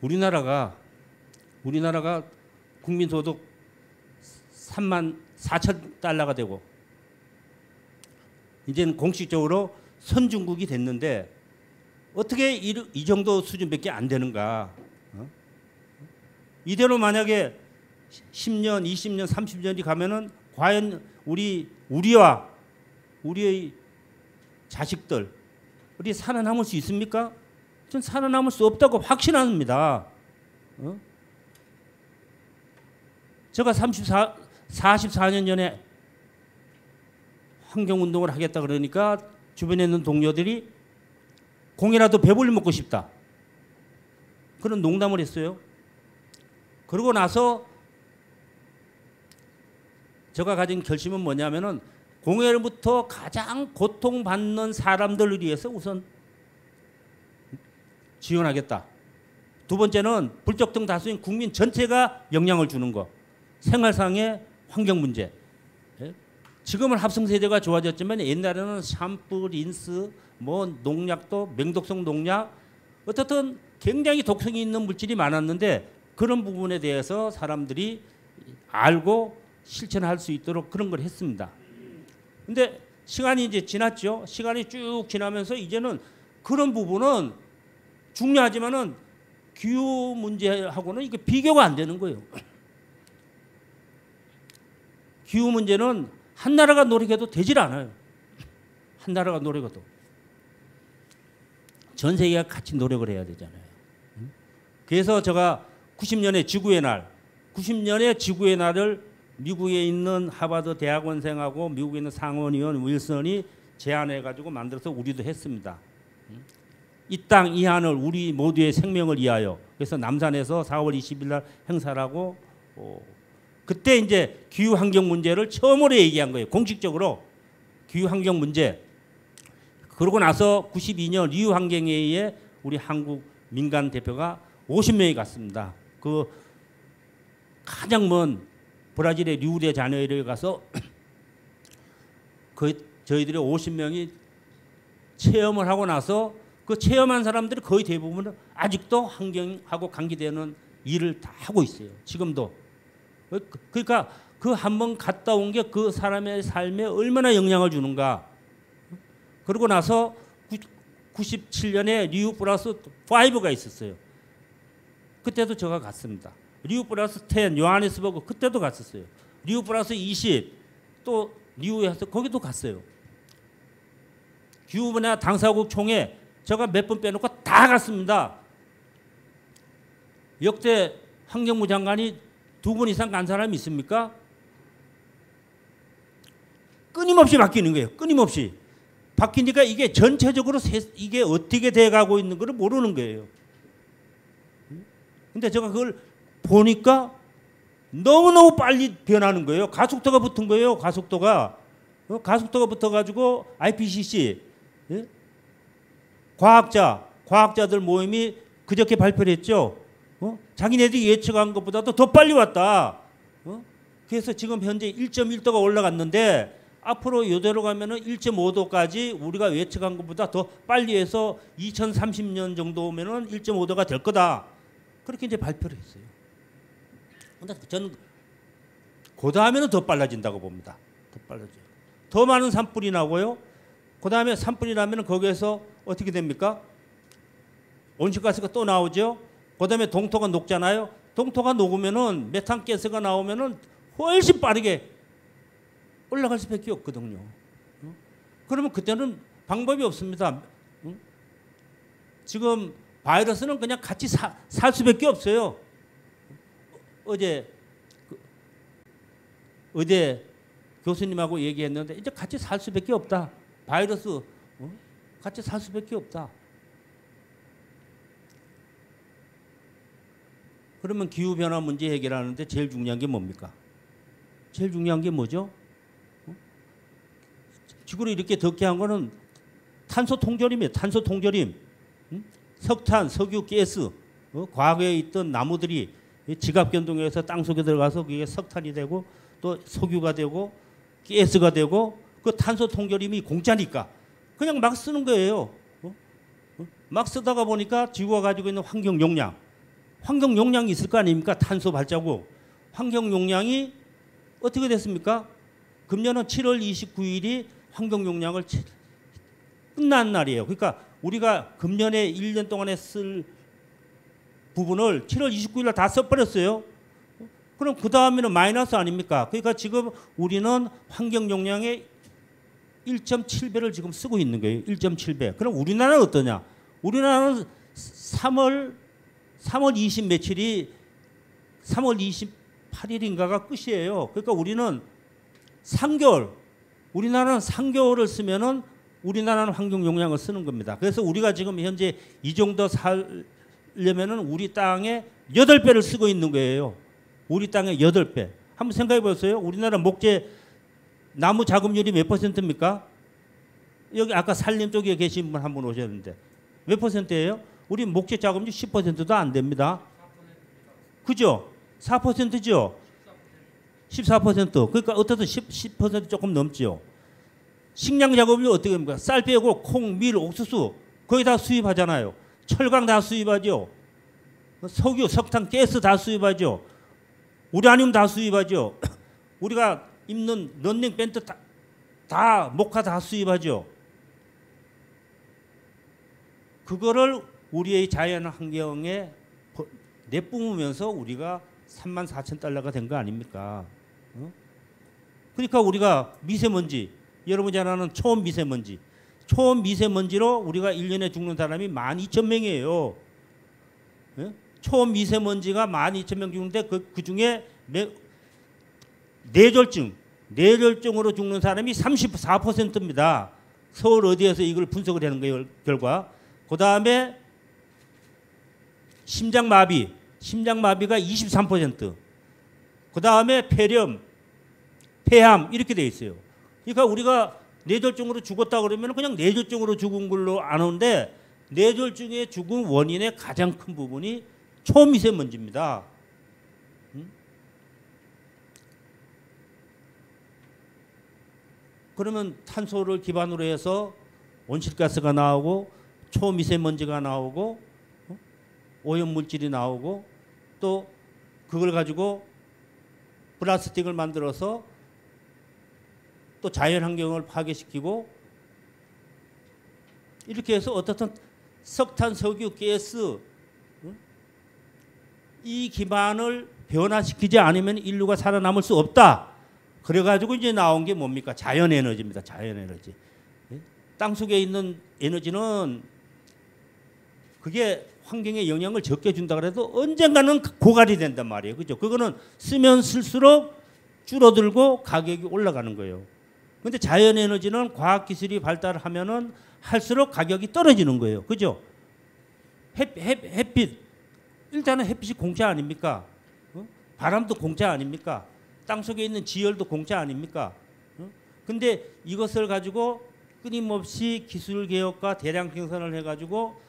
우리나라가 국민소득 34,000달러가 되고 이제는 공식적으로 선진국이 됐는데 어떻게 이 정도 수준밖에 안 되는가? 이대로 만약에 10년, 20년, 30년이 가면은 과연 우리와 우리의 자식들 우리 살아남을 수 있습니까? 전 살아남을 수 없다고 확신합니다. 제가 44년 전에 환경운동을 하겠다 그러니까 주변에 있는 동료들이 공이라도 배불리 먹고 싶다. 그런 농담을 했어요. 그러고 나서 제가 가진 결심은 뭐냐면은 공해로부터 가장 고통받는 사람들을 위해서 우선 지원하겠다. 두 번째는 불특정 다수인 국민 전체가 영향을 주는 것. 생활상의 환경 문제. 지금은 합성세대가 좋아졌지만 옛날에는 샴푸, 린스, 뭐 농약도 맹독성 농약, 어떻든 굉장히 독성이 있는 물질이 많았는데 그런 부분에 대해서 사람들이 알고 실천할 수 있도록 그런 걸 했습니다. 근데 시간이 이제 지났죠. 시간이 쭉 지나면서 이제는 그런 부분은 중요하지만은 기후 문제하고는 이게 비교가 안 되는 거예요. 기후 문제는 한 나라가 노력해도 되질 않아요. 한 나라가 노력해도. 전 세계가 같이 노력을 해야 되잖아요. 그래서 제가 90년에 지구의 날, 90년에 지구의 날을 미국에 있는 하버드 대학원생하고 미국에 있는 상원의원 윌슨이 제안해가지고 만들어서 우리도 했습니다. 이 땅, 이 하늘, 우리 모두의 생명을 위하여. 그래서 남산에서 4월 20일 날 행사를 하고 그때 이제 기후 환경 문제를 처음으로 얘기한 거예요. 공식적으로 기후 환경 문제. 그러고 나서 92년 리우 환경회의에 우리 한국 민간 대표가 50명이 갔습니다. 그 가장 먼 브라질의 리우데자네이루에 가서 저희들이 50명이 체험을 하고 나서 그 체험한 사람들이 거의 대부분은 아직도 환경하고 관계되는 일을 다 하고 있어요. 지금도. 그러니까 그 한 번 갔다 온 게 그 사람의 삶에 얼마나 영향을 주는가. 그러고 나서 97년에 리우 플러스 5가 있었어요. 그때도 제가 갔습니다. 리우 플러스 10 요하네스버그 그때도 갔었어요. 리우 플러스 20 또 리우에서 거기도 갔어요. 기후변화 당사국 총회 제가 몇 번 빼놓고 다 갔습니다. 역대 환경부 장관이 2번 이상 간 사람이 있습니까? 끊임없이 바뀌는 거예요. 끊임없이. 바뀌니까 이게 전체적으로 이게 어떻게 돼가고 있는 걸 모르는 거예요. 근데 제가 그걸 보니까 너무너무 빨리 변하는 거예요. 가속도가 붙은 거예요. 가속도가 붙어가지고 IPCC 과학자들 모임이 그저께 발표를 했죠. 자기네들이 예측한 것보다도 더 빨리 왔다. 그래서 지금 현재 1.1도가 올라갔는데 앞으로 이대로 가면은 1.5도까지 우리가 예측한 것보다 더 빨리 해서 2030년 정도면은 1.5도가 될 거다. 그렇게 이제 발표를 했어요. 근데 저는 그 다음에는 더 빨라진다고 봅니다. 더 빨라져요. 더 많은 산불이 나고요. 그 다음에 산불이 나면 거기에서 어떻게 됩니까? 온실가스가 또 나오죠. 그 다음에 동토가 녹잖아요. 동토가 녹으면은 메탄가스가 나오면은 훨씬 빠르게 올라갈 수밖에 없거든요. 그러면 그때는 방법이 없습니다. 지금 바이러스는 그냥 같이 살 수밖에 없어요. 어제 의대 교수님하고 얘기했는데 이제 같이 살 수밖에 없다. 바이러스 같이 살 수밖에 없다. 그러면 기후변화 문제 해결하는데 제일 중요한 게 뭡니까? 제일 중요한 게 뭐죠? 지구를 이렇게 덥게 한 거는 탄소 통조림이에요. 탄소 통조림. 석탄, 석유, 가스. 과거에 있던 나무들이 지각 변동에서 땅 속에 들어가서 그게 석탄이 되고 또 석유가 되고 가스가 되고 그 탄소 통조림이 공짜니까 그냥 막 쓰는 거예요. 막 쓰다가 보니까 지구가 가지고 있는 환경 용량이 있을 거 아닙니까? 탄소 발자국. 환경 용량이 어떻게 됐습니까? 금년은 7월 29일이 환경 용량을 끝난 날이에요. 그러니까 우리가 금년에 1년 동안에 쓸 부분을 7월 29일 날 다 써버렸어요. 그럼 그 다음에는 마이너스 아닙니까? 그러니까 지금 우리는 환경 용량의 1.7배를 지금 쓰고 있는 거예요. 1.7배. 그럼 우리나라는 어떠냐? 우리나라는 3월 20 며칠이 3월 28일인가가 끝이에요. 그러니까 우리는 3개월, 우리나라는 3개월을 쓰면은 우리나라는 환경 용량을 쓰는 겁니다. 그래서 우리가 지금 현재 이 정도 살려면은 우리 땅에 8배를 쓰고 있는 거예요. 우리 땅에 8배. 한번 생각해 보세요. 우리나라 목재 나무 자급률이 몇 %입니까? 여기 아까 산림 쪽에 계신 분 한 분 오셨는데 몇 %예요? 우리 목재 자급률 10%도 안 됩니다. 그죠? 4%죠? 14%. 그러니까 어떻든 10% 조금 넘죠. 식량 작업률 어떻게 됩니까? 쌀 빼고 콩, 밀, 옥수수 거의 다 수입하잖아요. 철강 다 수입하죠. 석유, 석탄, 가스 다 수입하죠. 우라늄 다 수입하죠. 우리가 입는 런닝 밴드 다 목화 다 수입하죠. 그거를 우리의 자연 환경에 내뿜으면서 우리가 34,000달러가 된 거 아닙니까? 그러니까 우리가 미세먼지, 여러분이 잘 아는 초미세먼지, 초미세먼지로 우리가 1년에 죽는 사람이 12,000명이에요. 초미세먼지가 12,000명 죽는데 그 중에 뇌졸중으로 죽는 사람이 34%입니다. 서울 어디에서 이걸 분석을 하는 거예요, 결과. 그 다음에 심장마비가 23%. 그 다음에 폐렴, 폐암 이렇게 돼 있어요. 그러니까 우리가 뇌졸중으로 죽었다 그러면 그냥 뇌졸중으로 죽은 걸로 아는데 뇌졸중에 죽은 원인의 가장 큰 부분이 초미세먼지입니다. 그러면 탄소를 기반으로 해서 온실가스가 나오고 초미세먼지가 나오고 오염물질이 나오고 또 그걸 가지고 플라스틱을 만들어서 또 자연환경을 파괴시키고 이렇게 해서 어떻든 석탄, 석유, 가스 이 기반을 변화시키지 않으면 인류가 살아남을 수 없다. 그래가지고 이제 나온 게 뭡니까? 자연에너지입니다. 자연에너지. 예? 땅속에 있는 에너지는 그게 환경에 영향을 적게 준다 그래도 언젠가는 고갈이 된단 말이에요. 그죠? 그거는 쓰면 쓸수록 줄어들고 가격이 올라가는 거예요. 근데 자연에너지는 과학기술이 발달하면은 할수록 가격이 떨어지는 거예요. 그죠? 햇빛. 일단은 햇빛이 공짜 아닙니까? 바람도 공짜 아닙니까? 땅속에 있는 지열도 공짜 아닙니까? 근데 이것을 가지고 끊임없이 기술 개혁과 대량 생산을 해가지고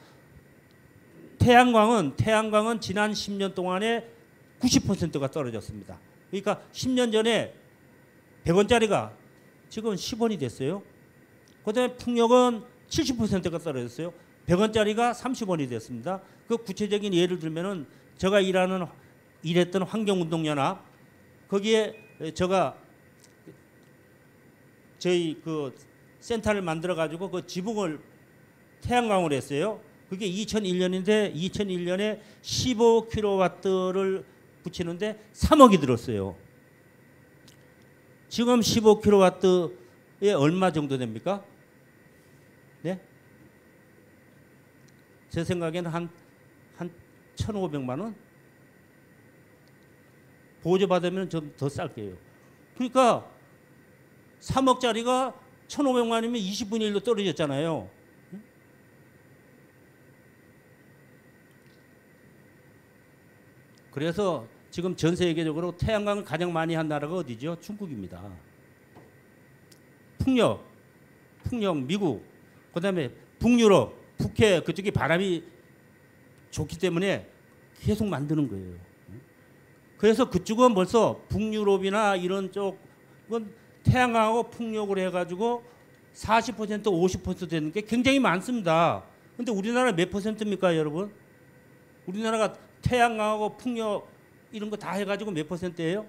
태양광은 지난 10년 동안에 90%가 떨어졌습니다. 그러니까 10년 전에 100원짜리가 지금 10원이 됐어요. 그다음에 풍력은 70%가 떨어졌어요. 100원짜리가 30원이 됐습니다. 그 구체적인 예를 들면은 제가 일했던 환경운동연합 거기에 제가 저희 그 센터를 만들어 가지고 그 지붕을 태양광을 했어요. 그게 2001년인데 2001년에 15kW를 붙이는데 3억이 들었어요. 지금 15kW에 얼마 정도 됩니까? 네? 제 생각에는 한 1,500만 원? 보조받으면 좀 더 쌀게요. 그러니까 3억짜리가 1,500만이면 20분의 1로 떨어졌잖아요. 그래서 지금 전 세계적으로 태양광을 가장 많이 한 나라가 어디죠? 중국입니다. 풍력 미국, 그다음에 북유럽, 북해 그쪽이 바람이 좋기 때문에 계속 만드는 거예요. 그래서 그쪽은 벌써 북유럽이나 이런 쪽은 태양광하고 풍력으로 해가지고 40% 50% 되는 게 굉장히 많습니다. 근데 우리나라 몇 퍼센트입니까, 여러분? 우리나라가 태양광하고 풍력 이런 거 다 해가지고 몇 퍼센트예요?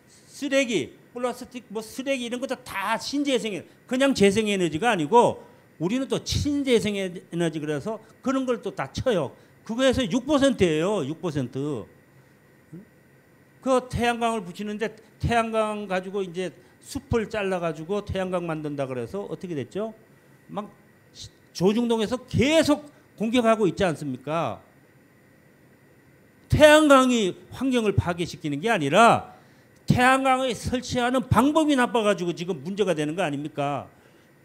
쓰레기, 플라스틱, 뭐 쓰레기 이런 것도 다 신재생, 그냥 재생에너지가 아니고 우리는 또 친재생에너지 그래서 그런 걸 또 다 쳐요. 그거에서 6%예요, 6%. 그 태양광을 붙이는데 태양광 가지고 이제 숲을 잘라가지고 태양광 만든다 그래서 어떻게 됐죠? 막 조중동에서 계속 공격하고 있지 않습니까? 태양광이 환경을 파괴시키는 게 아니라 태양광을 설치하는 방법이 나빠가지고 지금 문제가 되는 거 아닙니까?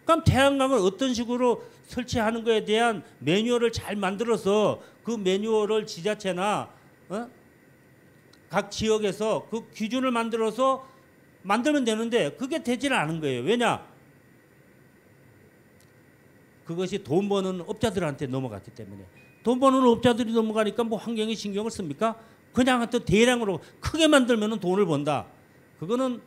그럼 태양광을 어떤 식으로 설치하는 거에 대한 매뉴얼을 잘 만들어서 그 매뉴얼을 지자체나 각 지역에서 그 기준을 만들어서 만들면 되는데 그게 되지는 않은 거예요. 왜냐? 그것이 돈 버는 업자들한테 넘어갔기 때문에. 돈 버는 업자들이 넘어가니까 뭐 환경에 신경을 씁니까? 그냥 어떤 대량으로 크게 만들면 돈을 번다. 그거는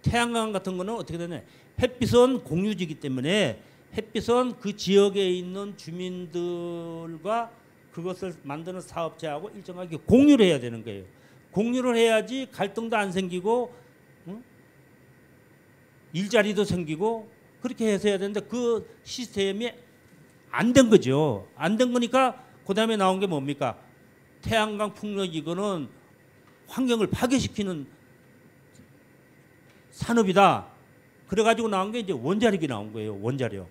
태양광 같은 거는 어떻게 되냐? 햇빛은 공유지기 때문에 햇빛은 그 지역에 있는 주민들과 그것을 만드는 사업자하고 일정하게 공유를 해야 되는 거예요. 공유를 해야지 갈등도 안 생기고 일자리도 생기고 그렇게 해서 해야 되는데 그 시스템이 안 된 거죠. 안 된 거니까 그 다음에 나온 게 뭡니까? 태양광 풍력 이거는 환경을 파괴시키는 산업이다. 그래가지고 나온 게 이제 원자력이 나온 거예요. 원자력.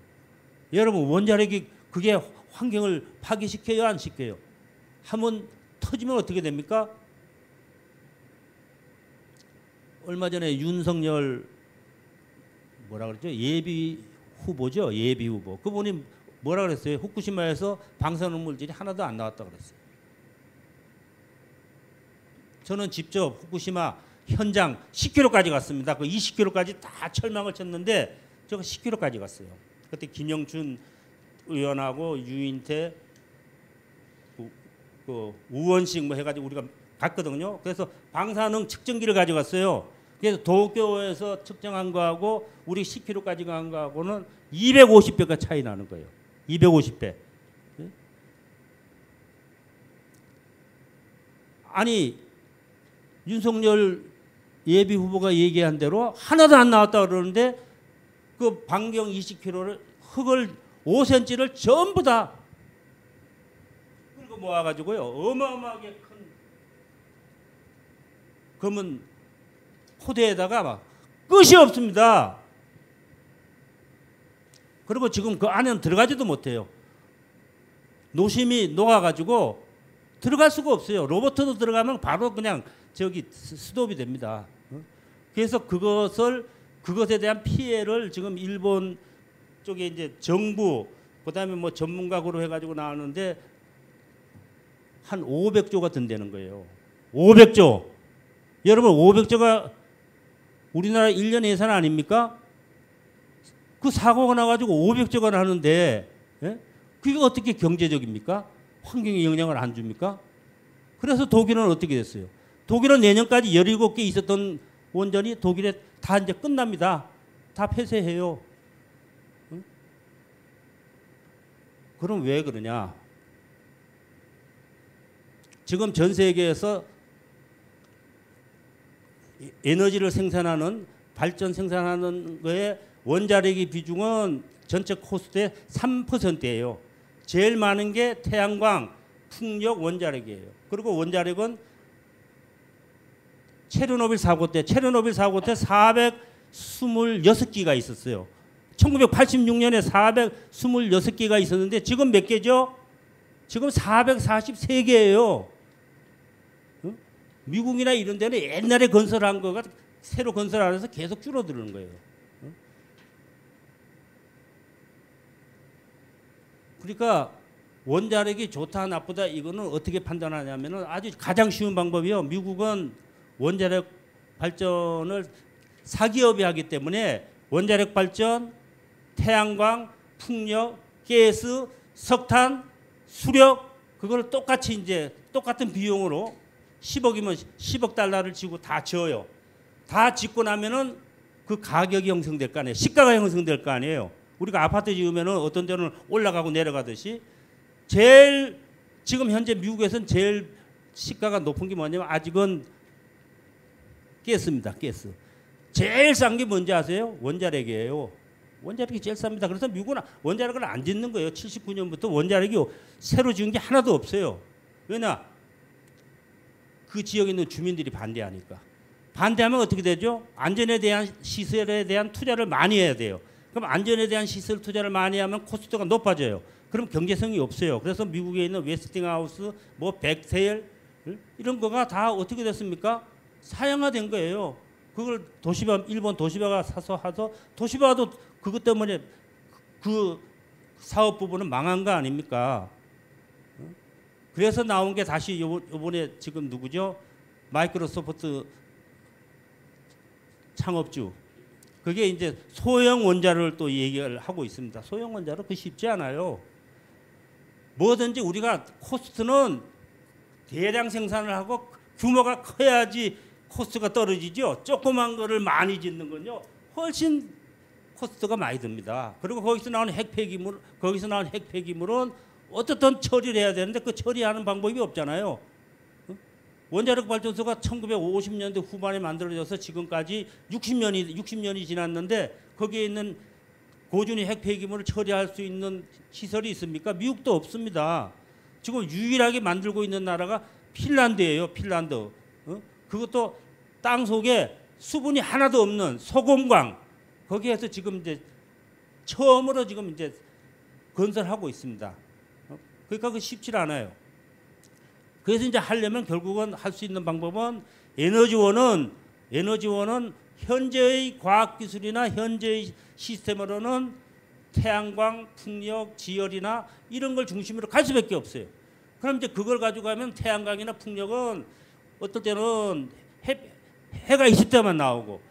여러분 원자력이 그게 환경을 파괴시켜요? 안 시켜요? 한번 터지면 어떻게 됩니까? 얼마 전에 윤석열 뭐라 그랬죠? 예비 후보죠. 예비 후보. 그분이 뭐라 그랬어요? 후쿠시마에서 방사능 물질이 하나도 안 나왔다 그랬어요. 저는 직접 후쿠시마 현장 10km까지 갔습니다. 그 20km까지 다 철망을 쳤는데 제가 10km까지 갔어요. 그때 김영춘 의원하고 유인태, 그 우원식 뭐 해가지고 우리가 갔거든요. 그래서 방사능 측정기를 가져갔어요. 그래서 도쿄에서 측정한 거하고 우리 10km까지 간 거하고는 250배가 차이 나는 거예요. 250배. 아니 윤석열 예비 후보가 얘기한 대로 하나도 안 나왔다 그러는데 그 반경 20km를 흙을 5cm를 전부 다 그리고 모아가지고요 어마어마하게 큰 검은 포대에다가 막 끝이 없습니다. 그리고 지금 그 안에는 들어가지도 못해요. 노심이 녹아가지고 들어갈 수가 없어요. 로봇도 들어가면 바로 그냥 저기 스톱이 됩니다. 그래서 그것에 대한 피해를 지금 일본 쪽에 이제 정부 그다음에 뭐 전문가로 해가지고 나왔는데 한 500조가 든다는 거예요. 500조. 여러분 500조가 우리나라 1년 예산 아닙니까? 그 사고가 나가지고 500조가 나는데 예? 그게 어떻게 경제적입니까? 환경에 영향을 안 줍니까? 그래서 독일은 어떻게 됐어요? 독일은 내년까지 17개 있었던 원전이 독일에 다 이제 끝납니다. 다 폐쇄해요. 응? 그럼 왜 그러냐? 지금 전 세계에서 에너지를 생산하는 발전 생산하는 거에 원자력의 비중은 전체 코스트의 3%예요. 제일 많은 게 태양광, 풍력, 원자력이에요. 그리고 원자력은 체르노빌 사고 때 426기가 있었어요. 1986년에 426기가 있었는데 지금 몇 개죠? 지금 443개예요. 미국이나 이런 데는 옛날에 건설한 거가 새로 건설 안 해서 계속 줄어드는 거예요. 그러니까 원자력이 좋다 나쁘다 이거는 어떻게 판단하냐면은 아주 가장 쉬운 방법이요. 미국은 원자력 발전을 사기업이 하기 때문에 원자력 발전, 태양광, 풍력, 가스, 석탄, 수력 그걸 똑같이 이제 똑같은 비용으로 10억이면 10억 달러를 지고 다 지어요. 다 짓고 나면은 그 가격이 형성될 거 아니에요. 시가가 형성될 거 아니에요. 우리가 아파트 지으면은 어떤 데는 올라가고 내려가듯이 제일 지금 현재 미국에서는 제일 시가가 높은 게 뭐냐면 아직은 가스입니다. 가스. 제일 싼 게 뭔지 아세요? 원자력이에요. 원자력이 제일 쌉니다. 그래서 미국은 원자력을 안 짓는 거예요. 79년부터 원자력이 새로 지은 게 하나도 없어요. 왜냐? 그 지역에 있는 주민들이 반대하니까. 반대하면 어떻게 되죠? 안전에 대한 시설에 대한 투자를 많이 해야 돼요. 그럼 안전에 대한 시설 투자를 많이 하면 코스트가 높아져요. 그럼 경제성이 없어요. 그래서 미국에 있는 웨스팅하우스, 뭐 백세일 이런 거가 다 어떻게 됐습니까? 사양화된 거예요. 그걸 도시바 일본 도시바가 사서 하서 도시바도 그것 때문에 그 사업 부분은 망한 거 아닙니까? 그래서 나온 게 다시 요번에 지금 누구죠? 마이크로소프트 창업주. 그게 이제 소형 원자를 또 얘기를 하고 있습니다. 소형 원자로 그 쉽지 않아요. 뭐든지 우리가 코스트는 대량 생산을 하고 규모가 커야지 코스트가 떨어지죠. 조그만 거를 많이 짓는 건요. 훨씬 코스트가 많이 듭니다. 그리고 거기서 나오는 핵폐기물은 어떻든 처리를 해야 되는데 그 처리하는 방법이 없잖아요. 원자력 발전소가 1950년대 후반에 만들어져서 지금까지 60년이 지났는데 거기에 있는 고준위 핵폐기물을 처리할 수 있는 시설이 있습니까? 미국도 없습니다. 지금 유일하게 만들고 있는 나라가 핀란드예요. 핀란드. 그것도 땅 속에 수분이 하나도 없는 소금광 거기에서 지금 이제 처음으로 지금 이제 건설하고 있습니다. 그러니까 그 쉽지 않아요. 그래서 이제 하려면 결국은 할 수 있는 방법은 에너지원은 현재의 과학기술이나 현재의 시스템으로는 태양광, 풍력, 지열이나 이런 걸 중심으로 갈 수밖에 없어요. 그럼 이제 그걸 가지고 가면 태양광이나 풍력은 어떨 때는 해가 있을 때만 나오고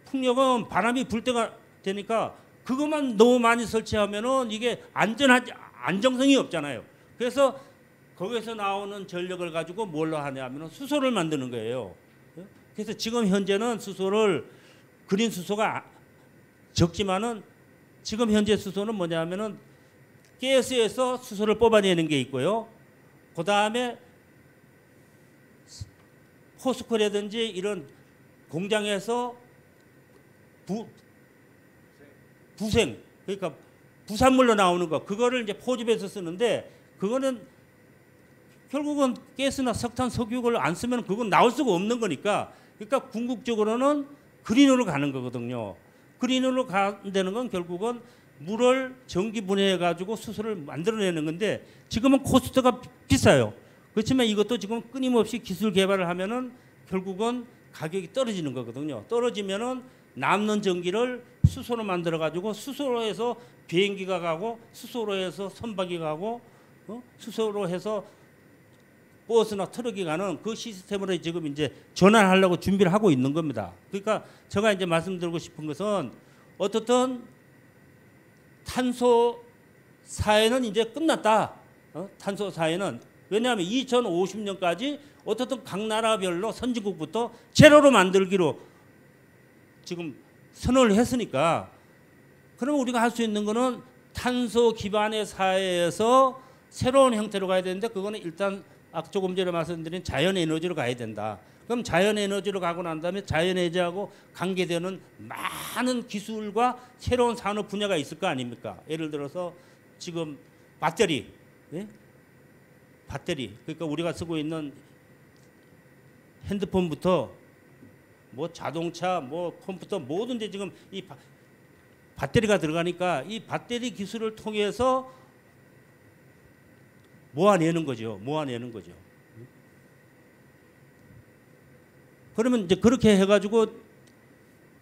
풍력은 바람이 불 때가 되니까 그것만 너무 많이 설치하면은 이게 안정성이 없잖아요. 그래서 거기서 나오는 전력을 가지고 뭘로 하냐면은 수소를 만드는 거예요. 그래서 지금 현재는 그린 수소가 적지만은 지금 현재 수소는 뭐냐면은 가스에서 수소를 뽑아내는 게 있고요. 그 다음에 포스코라든지 이런 공장에서 부생 그러니까 부산물로 나오는 거 그거를 이제 포집해서 쓰는데 그거는 결국은 가스나 석탄, 석유를 안 쓰면 그건 나올 수가 없는 거니까 그러니까 궁극적으로는 그린으로 가는 거거든요. 그린으로 간다는 건 결국은 물을 전기 분해해 가지고 수소를 만들어내는 건데 지금은 코스트가 비싸요. 그렇지만 이것도 지금 끊임없이 기술 개발을 하면은 결국은 가격이 떨어지는 거거든요. 떨어지면은 남는 전기를 수소로 만들어 가지고 수소로 해서 비행기가 가고 수소로 해서 선박이 가고 수소로 해서 버스나 트럭이 가는 그 시스템으로 지금 이제 전환하려고 준비를 하고 있는 겁니다. 그러니까 제가 이제 말씀드리고 싶은 것은 어떻든 탄소 사회는 이제 끝났다. 탄소 사회는 왜냐하면 2050년까지 어떻든 각 나라별로 선진국부터 제로로 만들기로 지금 선언을 했으니까 그러면 우리가 할 수 있는 거는 탄소 기반의 사회에서 새로운 형태로 가야 되는데 그거는 일단 아까 조금 전에 말씀드린 자연 에너지로 가야 된다. 그럼 자연 에너지로 가고 난 다음에 자연 에너지하고 관계되는 많은 기술과 새로운 산업 분야가 있을 거 아닙니까? 예를 들어서 지금 배터리, 예? 배터리. 그러니까 우리가 쓰고 있는 핸드폰부터 뭐 자동차, 뭐 컴퓨터 모든 데 지금 이 배터리가 들어가니까 이 배터리 기술을 통해서 모아내는 거죠. 모아내는 거죠. 그러면 이제 그렇게 해가지고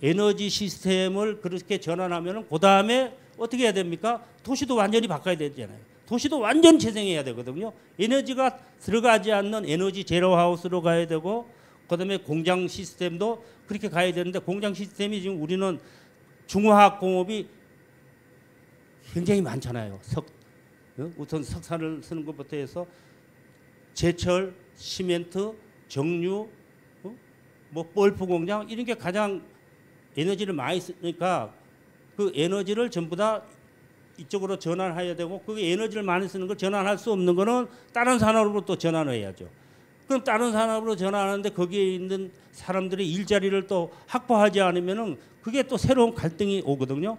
에너지 시스템을 그렇게 전환하면은 그 다음에 어떻게 해야 됩니까? 도시도 완전히 바꿔야 되잖아요. 도시도 완전 재생해야 되거든요. 에너지가 들어가지 않는 에너지 제로 하우스로 가야 되고, 그 다음에 공장 시스템도 그렇게 가야 되는데, 공장 시스템이 지금 우리는 중화학 공업이 굉장히 많잖아요. 우선 석탄을 쓰는 것부터 해서 제철, 시멘트, 정유, 뭐 볼프 공장 이런 게 가장 에너지를 많이 쓰니까 그 에너지를 전부 다 이쪽으로 전환해야 되고, 그 에너지를 많이 쓰는 걸 전환할 수 없는 거는 다른 산업으로 또 전환을 해야죠. 그럼 다른 산업으로 전환하는데 거기에 있는 사람들의 일자리를 또 확보하지 않으면은 그게 또 새로운 갈등이 오거든요.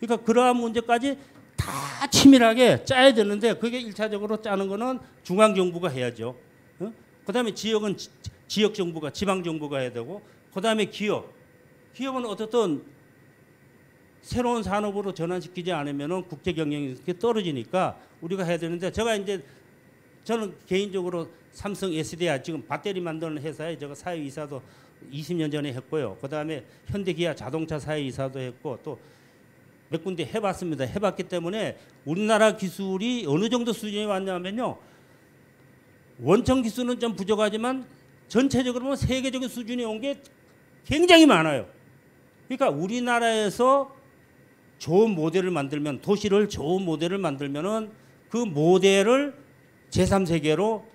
그러니까 그러한 문제까지 다 치밀하게 짜야 되는데, 그게 일차적으로 짜는 거는 중앙정부가 해야죠. 그 다음에 지역은 지역정부가, 지방정부가 해야 되고, 그 다음에 기업은 어떻든 새로운 산업으로 전환시키지 않으면 국제 경쟁이 떨어지니까 우리가 해야 되는데, 저는 개인적으로 삼성 SDI 지금 배터리 만드는 회사에 제가 사회이사도 20년 전에 했고요. 그 다음에 현대기아 자동차 사회이사도 했고 또 몇 군데 해봤습니다. 해봤기 때문에 우리나라 기술이 어느 정도 수준이 왔냐면요. 원천 기술은 좀 부족하지만 전체적으로 보면 세계적인 수준이 온 게 굉장히 많아요. 그러니까 우리나라에서 좋은 모델을 만들면, 도시를 좋은 모델을 만들면은 그 모델을 제3세계로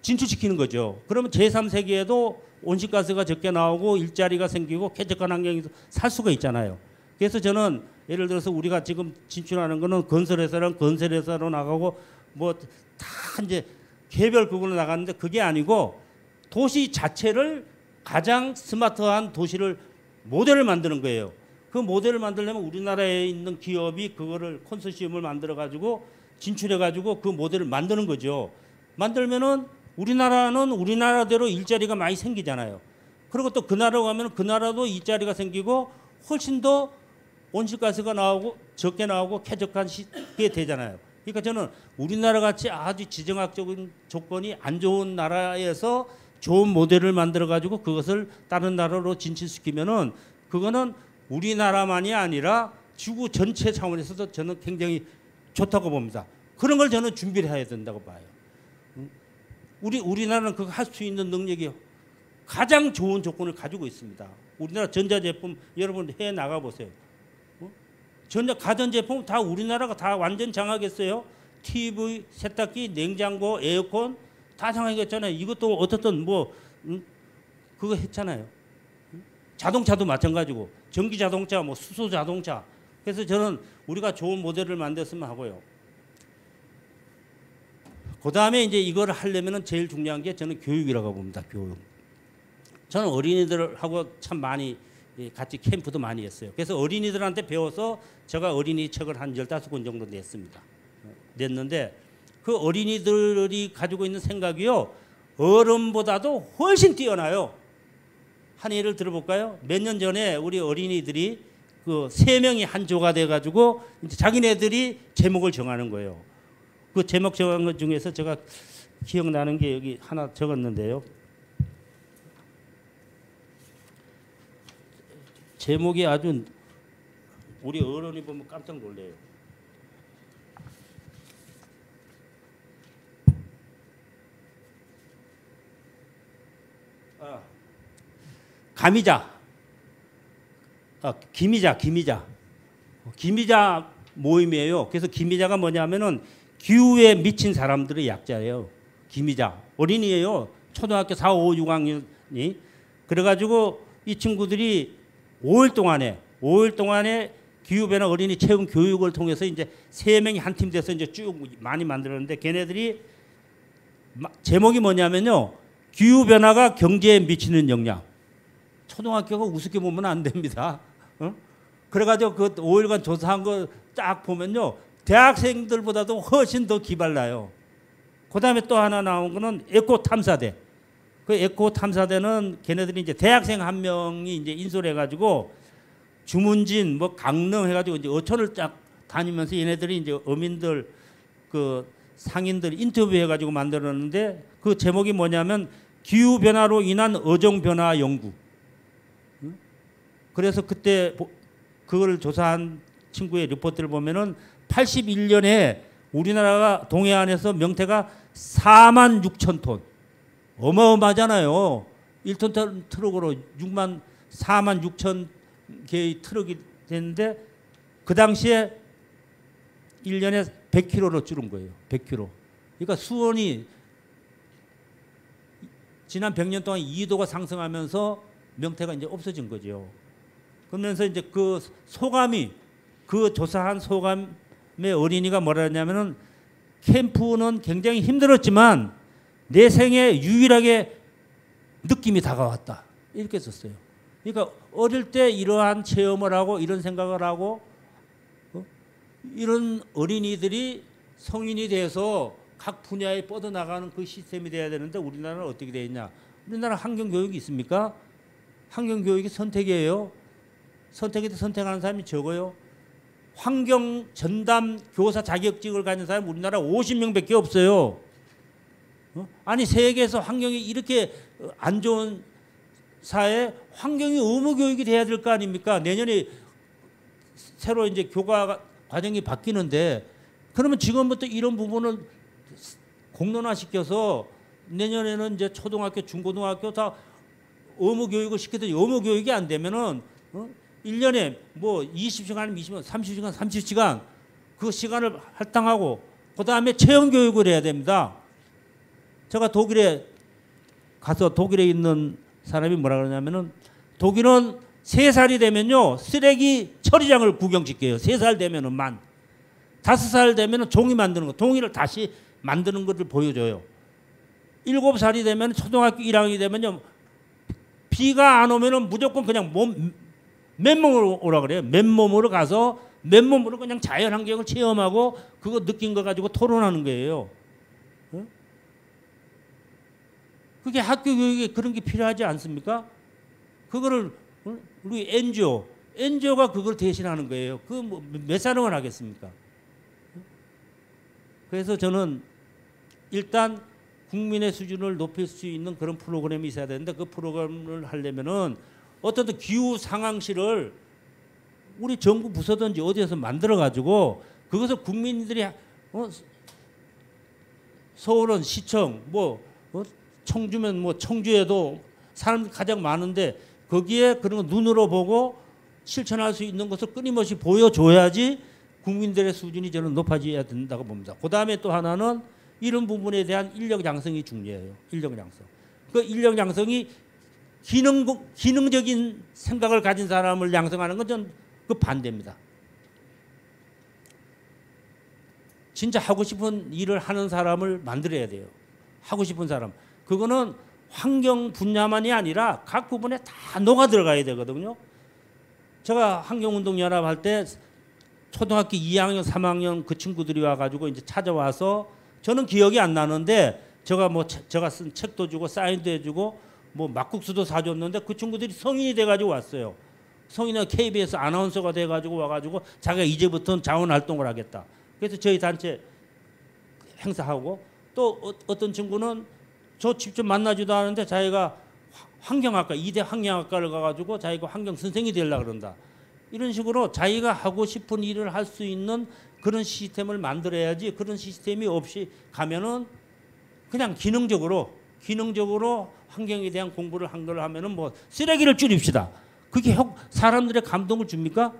진출시키는 거죠. 그러면 제3세계에도 온실가스가 적게 나오고 일자리가 생기고 쾌적한 환경에서 살 수가 있잖아요. 그래서 저는 예를 들어서 우리가 지금 진출하는 거는 건설회사랑 건설회사로 나가고 뭐 다 이제 개별 그걸로 나가는데, 그게 아니고 도시 자체를 가장 스마트한 도시를 모델을 만드는 거예요. 그 모델을 만들려면 우리나라에 있는 기업이 그거를 컨소시엄을 만들어 가지고 진출해 가지고 그 모델을 만드는 거죠. 만들면은 우리나라는 우리나라대로 일자리가 많이 생기잖아요. 그리고 또 그 나라로 가면 그 나라도 일자리가 생기고 훨씬 더 온실가스가 나오고 적게 나오고 쾌적한 게 되잖아요. 그러니까 저는 우리나라 같이 아주 지정학적인 조건이 안 좋은 나라에서 좋은 모델을 만들어 가지고 그것을 다른 나라로 진출시키면은 그거는 우리나라만이 아니라 지구 전체 차원에서도 저는 굉장히 좋다고 봅니다. 그런 걸 저는 준비를 해야 된다고 봐요. 우리나라는 그거 할 수 있는 능력이 가장 좋은 조건을 가지고 있습니다. 우리나라 전자제품 여러분 해외 나가 보세요. 가전제품 다 우리나라가 다 완전 장악했어요. TV, 세탁기, 냉장고, 에어컨 다 장악했잖아요. 이것도 어떻든 그거 했잖아요. 자동차도 마찬가지고 전기 자동차, 수소 자동차. 그래서 저는 우리가 좋은 모델을 만들었으면 하고요. 그 다음에 이제 이걸 하려면은 제일 중요한 게 저는 교육이라고 봅니다. 교육. 저는 어린이들하고 참 많이 같이 캠프도 많이 했어요. 그래서 어린이들한테 배워서 제가 어린이 책을 한 15권 정도 냈는데 그 어린이들이 가지고 있는 생각이요. 어른보다도 훨씬 뛰어나요. 한 예를 들어볼까요? 몇 년 전에 우리 어린이들이 그 3명이 한 조가 돼가지고 이제 자기네들이 제목을 정하는 거예요. 그 제목 정한 것 중에서 제가 기억나는 게 여기 하나 적었는데요. 제목이 아주 우리 어른이 보면 깜짝 놀래요. 감이자, 기미자 모임이에요. 그래서 기미자가 뭐냐면은 기후에 미친 사람들의 약자예요. 기미자 어린이에요. 초등학교 4, 5, 6학년이. 그래가지고 이 친구들이 5일 동안에 기후변화 어린이 체험 교육을 통해서 이제 3명이 한 팀 돼서 이제 쭉 많이 만들었는데 걔네들이 제목이 뭐냐면요. 기후변화가 경제에 미치는 영향. 초등학교가 우습게 보면 안 됩니다. 그래가지고 그 5일간 조사한 거 딱 보면요. 대학생들보다도 훨씬 더 기발나요. 그 다음에 또 하나 나온 거는 에코 탐사대. 그 에코 탐사대는 걔네들이 이제 대학생 한 명이 이제 인솔 해가지고 주문진 뭐 강릉 해가지고 이제 어촌을 쫙 다니면서 얘네들이 이제 어민들 그 상인들 인터뷰해가지고 만들었는데 그 제목이 뭐냐면 기후 변화로 인한 어종 변화 연구. 그래서 그때 그걸 조사한 친구의 리포트를 보면은 81년에 우리나라가 동해안에서 명태가 4만 6천 톤. 어마어마하잖아요. 1톤 트럭으로 4만 6천 개의 트럭이 됐는데 그 당시에 1년에 100kg로 줄은 거예요. 100kg. 그러니까 수온이 지난 100년 동안 2도가 상승하면서 명태가 이제 없어진 거죠. 그러면서 이제 그 소감이 그 조사한 소감의 어린이가 뭐라 했냐면은 캠프는 굉장히 힘들었지만 내 생에 유일하게 느낌이 다가왔다. 이렇게 썼어요. 그러니까 어릴 때 이러한 체험을 하고 이런 생각을 하고 이런 어린이들이 성인이 돼서 각 분야에 뻗어나가는 그 시스템이 돼야 되는데 우리나라는 어떻게 되어 있냐. 우리나라 환경교육이 있습니까? 환경교육이 선택이에요. 선택에도 선택하는 사람이 적어요. 환경 전담 교사 자격증을 가진 사람이 우리나라 50명밖에 없어요. 아니 세계에서 환경이 이렇게 안 좋은 사회에 환경이 의무 교육이 돼야 될 거 아닙니까? 내년에 새로 이제 교과 과정이 바뀌는데 그러면 지금부터 이런 부분을 공론화 시켜서 내년에는 이제 초등학교, 중고등학교 다 의무 교육을 시키더니 의무 교육이 안 되면은 1년에 뭐 20시간, 20시간, 30시간, 30시간 그 시간을 할당하고 그 다음에 체험 교육을 해야 됩니다. 제가 독일에 가서 독일에 있는 사람이 뭐라 그러냐면은 독일은 3살이 되면요 쓰레기 처리장을 구경시켜요. 3살 되면은 5살 되면은 종이 만드는 거, 종이를 다시 만드는 것을 보여줘요. 7살이 되면 초등학교 1학년이 되면요 비가 안 오면은 무조건 그냥 맨몸으로 오라 그래요. 맨몸으로 가서 맨몸으로 그냥 자연 환경을 체험하고 그거 느낀 거 가지고 토론하는 거예요. 그게 학교 교육에 그런 게 필요하지 않습니까? 그거를 우리 NGO가 그걸 대신하는 거예요. 그 몇 사람을 하겠습니까? 그래서 저는 일단 국민의 수준을 높일 수 있는 그런 프로그램이 있어야 되는데 그 프로그램을 하려면은 어떤 기후 상황실을 우리 정부 부서든지 어디에서 만들어 가지고 그것을 국민들이 서울은 시청 청주면 청주에도 사람 가장 많은데 거기에 그런 거 눈으로 보고 실천할 수 있는 것을 끊임없이 보여줘야지 국민들의 수준이 저는 높아져야 된다고 봅니다. 그 다음에 또 하나는 이런 부분에 대한 인력 양성이 중요해요. 인력 양성. 그 인력 양성이 기능적인 생각을 가진 사람을 양성하는 건 전 그 반대입니다. 진짜 하고 싶은 일을 하는 사람을 만들어야 돼요. 하고 싶은 사람. 그거는 환경 분야만이 아니라 각 부분에 다 녹아 들어가야 되거든요. 제가 환경운동연합 할 때 초등학교 2학년, 3학년 그 친구들이 와가지고 이제 찾아와서 저는 기억이 안 나는데 제가 쓴 책도 주고 사인도 해주고 뭐 막국수도 사줬는데 그 친구들이 성인이 돼가지고 왔어요. 성인은 KBS 아나운서가 돼가지고 와가지고 자기가 이제부터는 자원활동을 하겠다. 그래서 저희 단체 행사하고 또 어떤 친구는 저 직접 만나지도 않은데 자기가 환경학과 이대 환경학과를 가가지고 자기가 환경 선생이 되려고 그런다. 이런 식으로 자기가 하고 싶은 일을 할 수 있는 그런 시스템을 만들어야지. 그런 시스템이 없이 가면은 그냥 기능적으로 환경에 대한 공부를 한 걸 하면은 뭐 쓰레기를 줄입시다. 그게 사람들의 감동을 줍니까?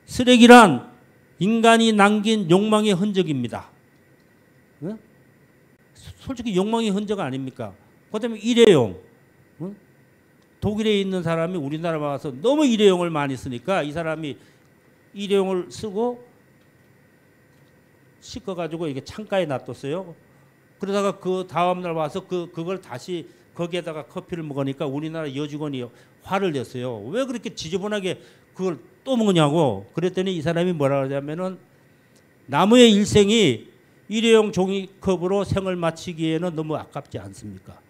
쓰레기란 인간이 남긴 욕망의 흔적입니다. 네? 솔직히 욕망의 흔적 아닙니까? 그다음에 일회용. 독일에 있는 사람이 우리나라 와서 너무 일회용을 많이 쓰니까 이 사람이 일회용을 쓰고 씻어가지고 이게 창가에 놔뒀어요. 그러다가 그 다음날 와서 그걸 다시 거기에다가 커피를 먹으니까 우리나라 여직원이 화를 냈어요. 왜 그렇게 지저분하게 그걸 또 먹냐고. 그랬더니 이 사람이 뭐라 그러냐면은 나무의 일생이 일회용 종이컵으로 생을 마치기에는 너무 아깝지 않습니까?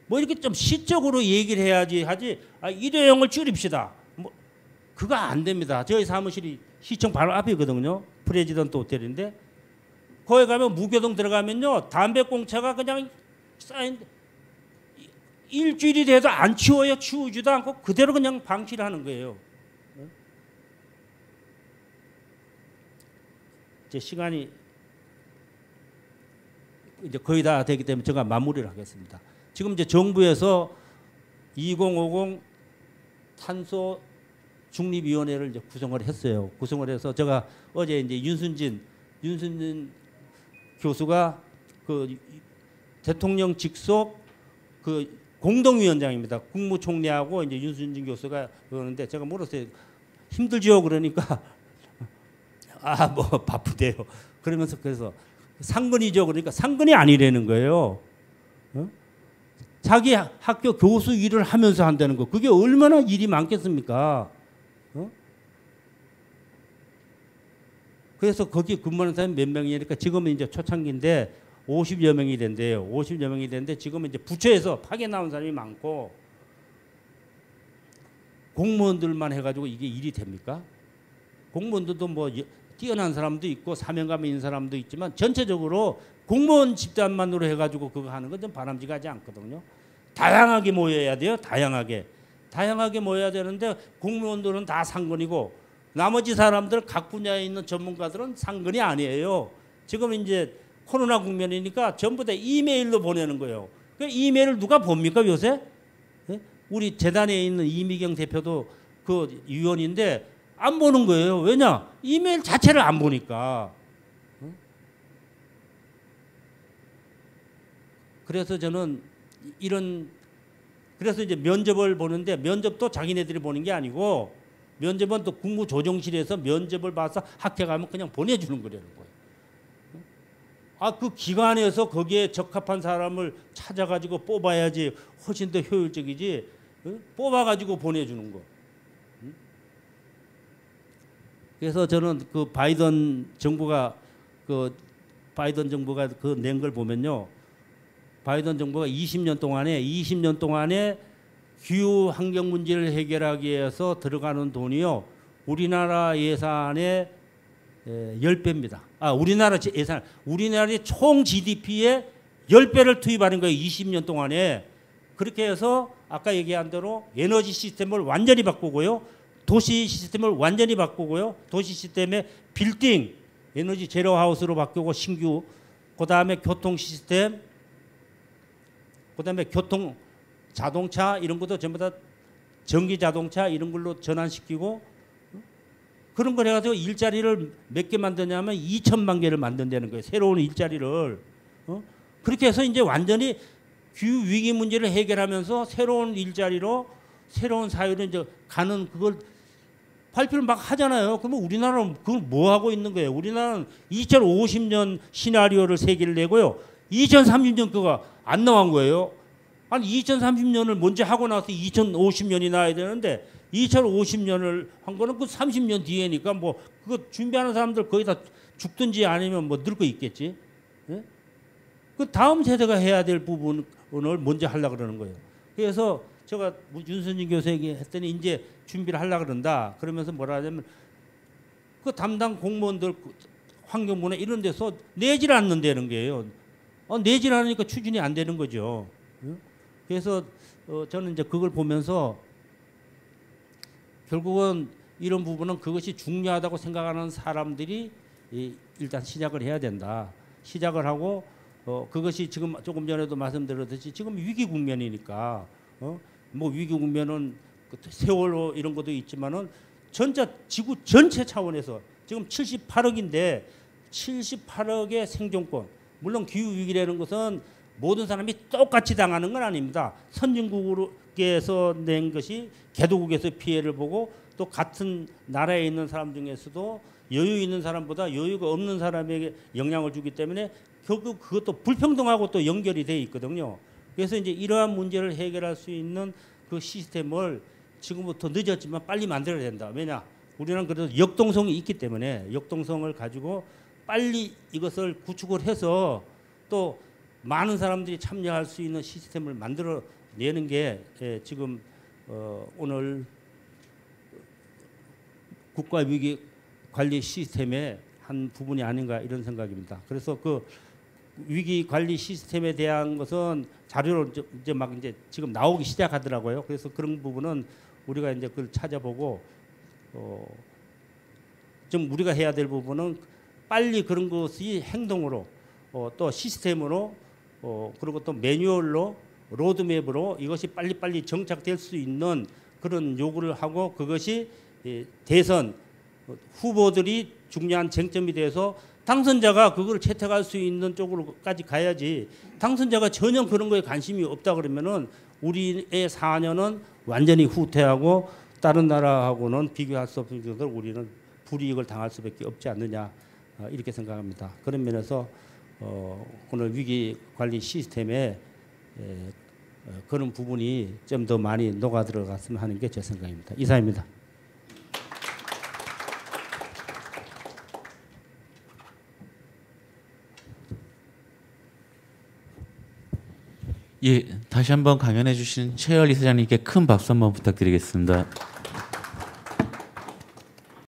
뭐 이렇게 좀 시적으로 얘기를 해야지 하지. 일회용을 줄입시다. 뭐 그거 안 됩니다. 저희 사무실이 시청 바로 앞이거든요. 프레지던트 호텔인데 거기 가면 무교동 들어가면요 담배꽁초가 그냥 쌓인 일주일이 돼도 안 치워요. 치우지도 않고 그대로 그냥 방치를 하는 거예요. 이제 시간이 이제 거의 다 되기 때문에 제가 마무리를 하겠습니다. 지금 이제 정부에서 2050 탄소 중립위원회를 이제 구성을 했어요. 구성을 해서 제가 어제 이제 윤순진 교수가 그 대통령 직속 그 공동위원장입니다. 국무총리하고 이제 윤순진 교수가 그러는데 제가 물었어요. 힘들죠? 그러니까 뭐 바쁘대요. 그러면서 그래서 상근이죠. 그러니까 상근이 아니라는 거예요. 자기 학교 교수 일을 하면서 한다는 거. 그게 얼마나 일이 많겠습니까? 그래서 거기 근무하는 사람이 몇 명이니까 지금은 이제 초창기인데 50여 명이 된대요. 50여 명이 되는데 지금은 이제 부처에서 파견 나온 사람이 많고 공무원들만 해가지고 이게 일이 됩니까? 공무원들도 뭐 뛰어난 사람도 있고 사명감 있는 사람도 있지만 전체적으로 공무원 집단만으로 해가지고 그거 하는 건 좀 바람직하지 않거든요. 다양하게 모여야 돼요. 다양하게 모여야 되는데 공무원들은 다 상근이고 나머지 사람들 각 분야에 있는 전문가들은 상근이 아니에요. 지금 이제 코로나 국면이니까 전부 다 이메일로 보내는 거예요. 그 이메일을 누가 봅니까 요새? 우리 재단에 있는 이미경 대표도 그 위원인데 안 보는 거예요. 왜냐? 이메일 자체를 안 보니까. 그래서 저는 그래서 이제 면접을 보는데 면접도 자기네들이 보는 게 아니고 면접은 또 국무조정실에서 면접을 봐서 합격하면 그냥 보내주는 거라는 거예요. 그 기관에서 거기에 적합한 사람을 찾아가지고 뽑아야지 훨씬 더 효율적이지 뽑아가지고 보내주는 거. 그래서 저는 그 바이든 정부가 그 낸 걸 보면요. 바이든 정부가 20년 동안에 기후 환경 문제를 해결하기 위해서 들어가는 돈이요. 우리나라 예산의 10배입니다. 우리나라의 총 GDP의 10배를 투입하는 거예요. 20년 동안에. 그렇게 해서 아까 얘기한 대로 에너지 시스템을 완전히 바꾸고요. 도시 시스템을 완전히 바꾸고요. 도시 시스템의 빌딩, 에너지 제로 하우스로 바꾸고 신규, 그다음에 교통 시스템, 그다음에 교통 자동차 이런 것도 전부 다 전기 자동차 이런 걸로 전환시키고 그런 걸 해가지고 일자리를 몇 개 만드냐면 2천만 개를 만든다는 거예요. 새로운 일자리를. 그렇게 해서 이제 완전히 기후 위기 문제를 해결하면서 새로운 일자리로 새로운 사회로 이제 가는 그걸 발표를 막 하잖아요. 그러면 우리나라는 그걸 뭐 하고 있는 거예요? 우리나라는 2050년 시나리오를 세 개를 내고요. 2030년 그거 안 나온 거예요. 아니 2030년을 먼저 하고 나서 2050년이 나와야 되는데 2050년을 한 거는 그 30년 뒤에니까 뭐 그거 준비하는 사람들 거의 다 죽든지 아니면 뭐 늙어 있겠지. 예? 그 다음 세대가 해야 될 부분을 먼저 하려고 그러는 거예요. 그래서 제가 윤선진 교수에게 했더니 이제 준비를 하려고 그런다. 그러면서 뭐라 하냐면 그 담당 공무원들 환경부나 이런 데서 내질 않는다는 거예요. 내질 않으니까 추진이 안 되는 거죠. 그래서 저는 이제 그걸 보면서 결국은 이런 부분은 그것이 중요하다고 생각하는 사람들이 일단 시작을 해야 된다. 시작을 하고 그것이 지금 조금 전에도 말씀드렸듯이 지금 위기 국면이니까 뭐 위기 국면은 세월호 이런 것도 있지만은 지구 전체 차원에서 지금 78억인데 78억의 생존권, 물론 기후 위기라는 것은 모든 사람이 똑같이 당하는 건 아닙니다. 선진국에서 낸 것이 개도국에서 피해를 보고 또 같은 나라에 있는 사람 중에서도 여유 있는 사람보다 여유가 없는 사람에게 영향을 주기 때문에 결국 그것도 불평등하고 또 연결이 돼 있거든요. 그래서 이제 이러한 문제를 해결할 수 있는 그 시스템을 지금부터 늦었지만 빨리 만들어야 된다. 왜냐? 우리는 그래도 역동성이 있기 때문에 역동성을 가지고 빨리 이것을 구축을 해서 또 많은 사람들이 참여할 수 있는 시스템을 만들어내는 게 지금 오늘 국가위기관리 시스템의 한 부분이 아닌가 이런 생각입니다. 그래서 그 위기관리 시스템에 대한 것은 자료로 이제 막 이제 지금 나오기 시작하더라고요. 그래서 그런 부분은 우리가 이제 그걸 찾아보고 좀 우리가 해야 될 부분은 빨리 그런 것이 행동으로 또 시스템으로 그리고 또 매뉴얼로 로드맵으로 이것이 빨리빨리 정착될 수 있는 그런 요구를 하고 그것이 대선 후보들이 중요한 쟁점이 돼서 당선자가 그걸 채택할 수 있는 쪽으로까지 가야지 당선자가 전혀 그런 거에 관심이 없다 그러면은 우리의 4년은 완전히 후퇴하고 다른 나라하고는 비교할 수 없을 정도로 우리는 불이익을 당할 수밖에 없지 않느냐 이렇게 생각합니다. 그런 면에서 오늘 위기 관리 시스템에 그런 부분이 좀 더 많이 녹아 들어갔으면 하는 게 제 생각입니다. 이상입니다. 예, 다시 한번 강연해 주신 최열 이사장님께 큰 박수 한번 부탁드리겠습니다.